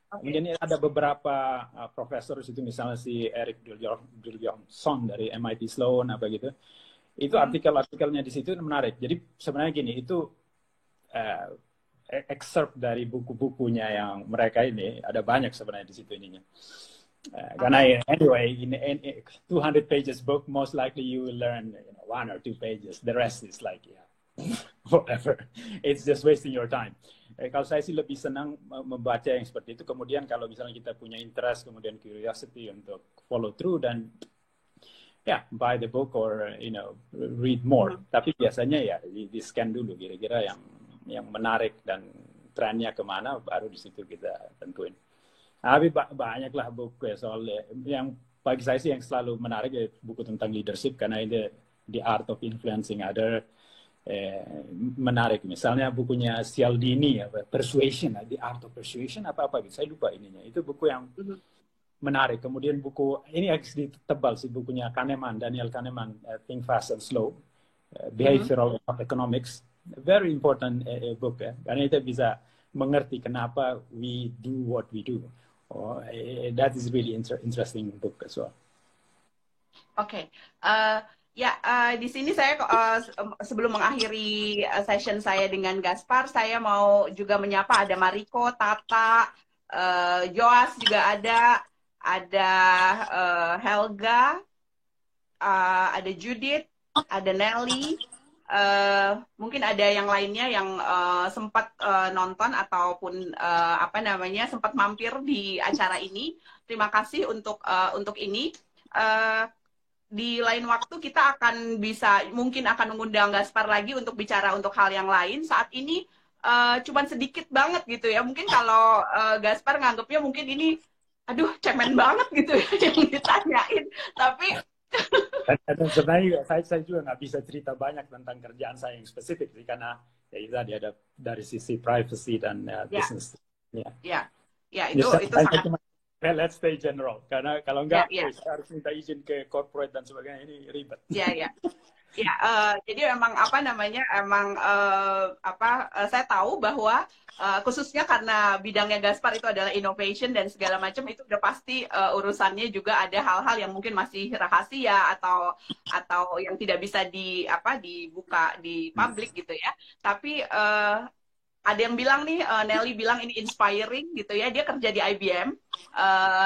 Kemudian ada beberapa profesor di situ, misalnya si Eric Duljonson dari MIT Sloan apa gitu. Itu artikel-artikelnya di situ menarik. Jadi sebenarnya gini, itu excerpt dari buku-bukunya yang mereka ini, ada banyak sebenarnya di situ ininya. Karena anyway, in 200 pages book, most likely you will learn 1 or 2 pages. The rest is like whatever. It's just wasting your time. Kalau saya sih lebih senang membaca yang seperti itu. Kemudian kalau misalnya kita punya interest, kemudian curiosity untuk follow through dan buy the book or read more. Tapi biasanya ya di scan dulu kira-kira yang menarik dan trennya kemana, baru di situ kita tentuin. Tapi banyaklah buku ya soal yang bagi saya sih yang selalu menarik ya buku tentang leadership, karena ini The Art of Influencing Other. Menarik misalnya bukunya Cialdini Persuasion, The Art of Persuasion apa gitu, saya lupa ininya. Itu buku yang menarik. Kemudian buku ini agak tebal sih, bukunya Daniel Kahneman, Think Fast and Slow, Behavioral Economics. Very important book ya, karena kita bisa mengerti kenapa we do what we do. That is really interesting book as well. Oke. Di sini saya sebelum mengakhiri session saya dengan Gaspar, saya mau juga menyapa ada Mariko, Tata, Joas juga ada Helga, ada Judith, ada Nelly, mungkin ada yang lainnya yang sempat nonton ataupun sempat mampir di acara ini. Terima kasih untuk ini. Di lain waktu kita mungkin akan mengundang Gaspar lagi untuk bicara untuk hal yang lain. Saat ini cuman sedikit banget gitu ya. Mungkin kalau Gaspar nganggapnya mungkin ini, aduh cemen banget gitu ya yang ditanyain. Tapi dan sebenarnya saya juga nggak bisa cerita banyak tentang kerjaan saya yang spesifik sih, karena ya tadi ada dari sisi privacy dan business. Itu sangat. Let's stay general, karena kalau enggak saya harus minta izin ke corporate dan sebagainya, ini ribet. Ya, jadi emang apa namanya, emang saya tahu bahwa khususnya karena bidangnya Gaspar itu adalah innovation dan segala macam itu udah pasti urusannya juga ada hal-hal yang mungkin masih rahasia atau yang tidak bisa dibuka di publik gitu ya. Tapi ada yang bilang nih, Nelly bilang ini inspiring gitu ya. Dia kerja di IBM,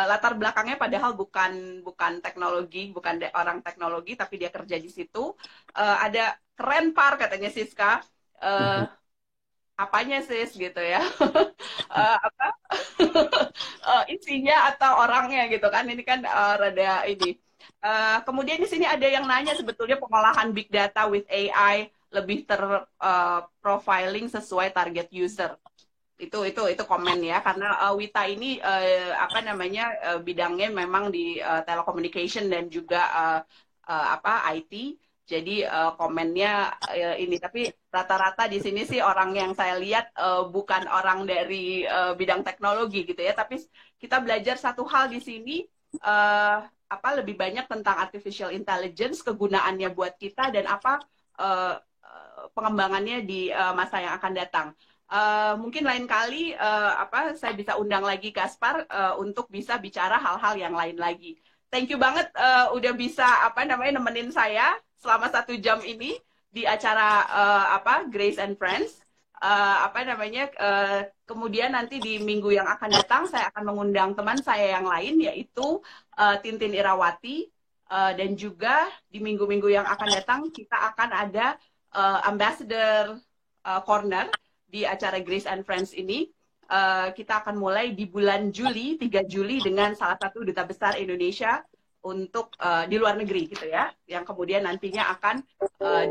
latar belakangnya padahal bukan bukan teknologi, bukan orang teknologi, tapi dia kerja di situ. Ada keren par katanya Siska. Eh, apanya sis gitu ya? Apa isinya atau orangnya gitu kan? Ini kan rada ini. Kemudian di sini ada yang nanya sebetulnya pengolahan big data with AI lebih terprofiling sesuai target user. Itu komen ya, karena Wita ini bidangnya memang di telecommunication dan juga IT. Jadi komennya ini, tapi rata-rata di sini sih orang yang saya lihat bukan orang dari bidang teknologi gitu ya, tapi kita belajar satu hal di sini, lebih banyak tentang artificial intelligence, kegunaannya buat kita dan apa pengembangannya di masa yang akan datang. Mungkin lain kali saya bisa undang lagi Gaspar untuk bisa bicara hal-hal yang lain lagi. Thank you banget udah bisa nemenin saya selama 1 jam ini di acara Grace and Friends. Kemudian nanti di minggu yang akan datang saya akan mengundang teman saya yang lain yaitu Tintin Irawati, dan juga di minggu-minggu yang akan datang kita akan ada Ambassador Corner di acara Grace and Friends ini. Kita akan mulai di bulan Juli, 3 Juli dengan salah satu duta besar Indonesia untuk di luar negeri gitu ya, yang kemudian nantinya akan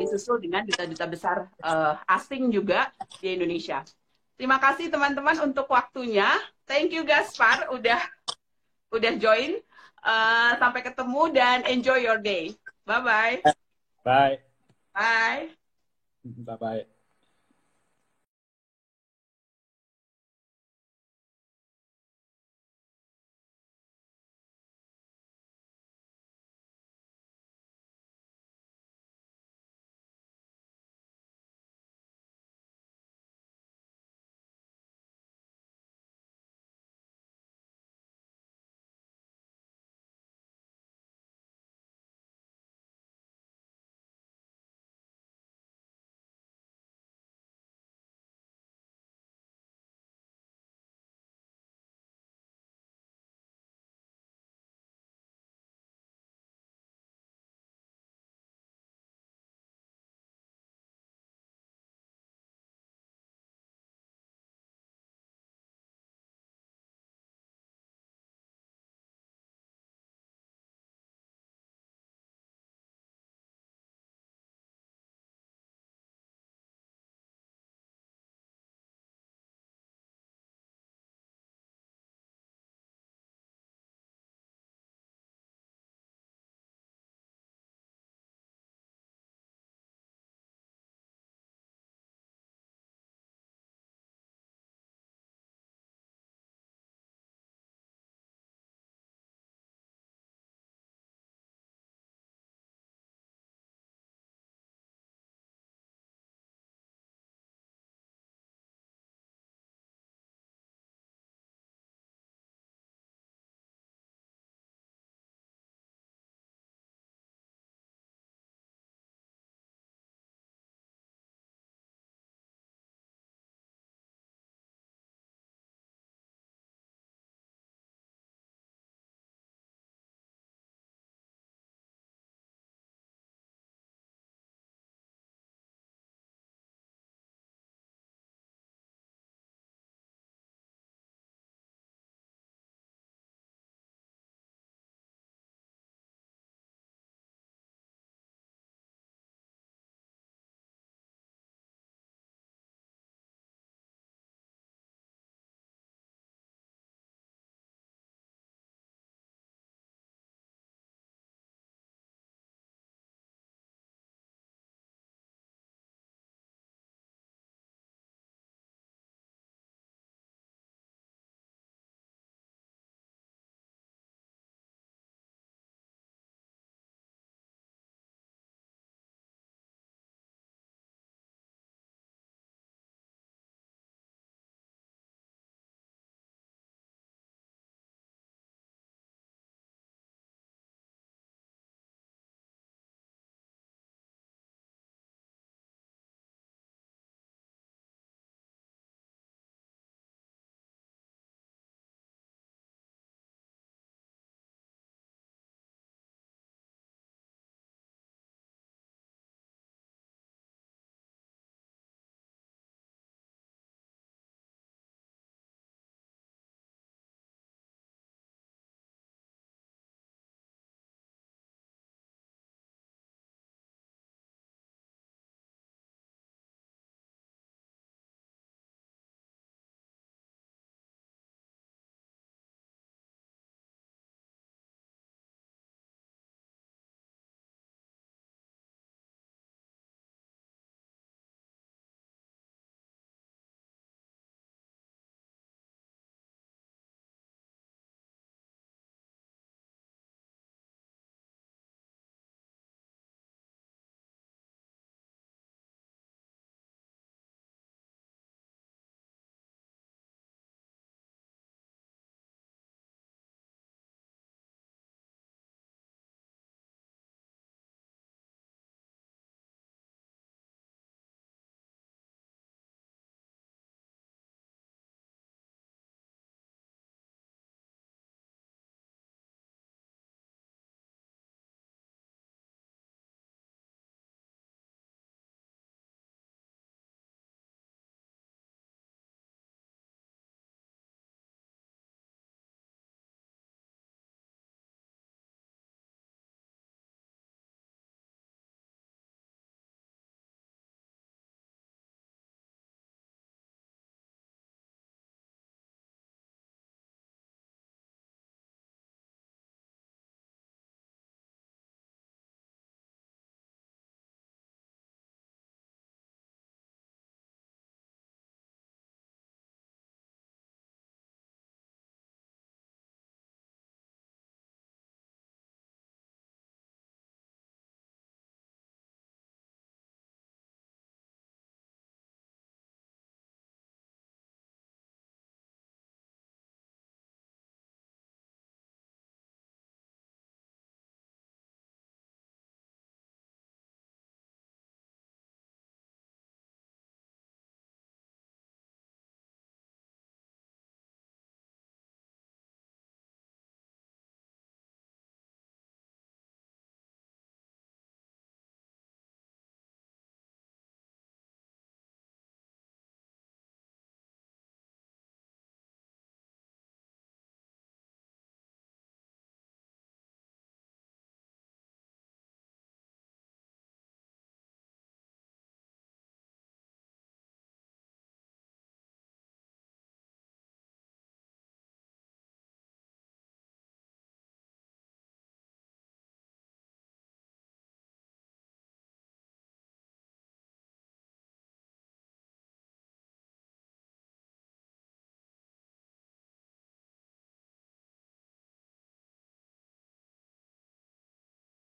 disusul dengan duta-duta besar asing juga di Indonesia. Terima kasih teman-teman untuk waktunya. Thank you Gaspar udah join. Sampai ketemu dan enjoy your day. Bye-bye. Bye. Bye. Bye-bye.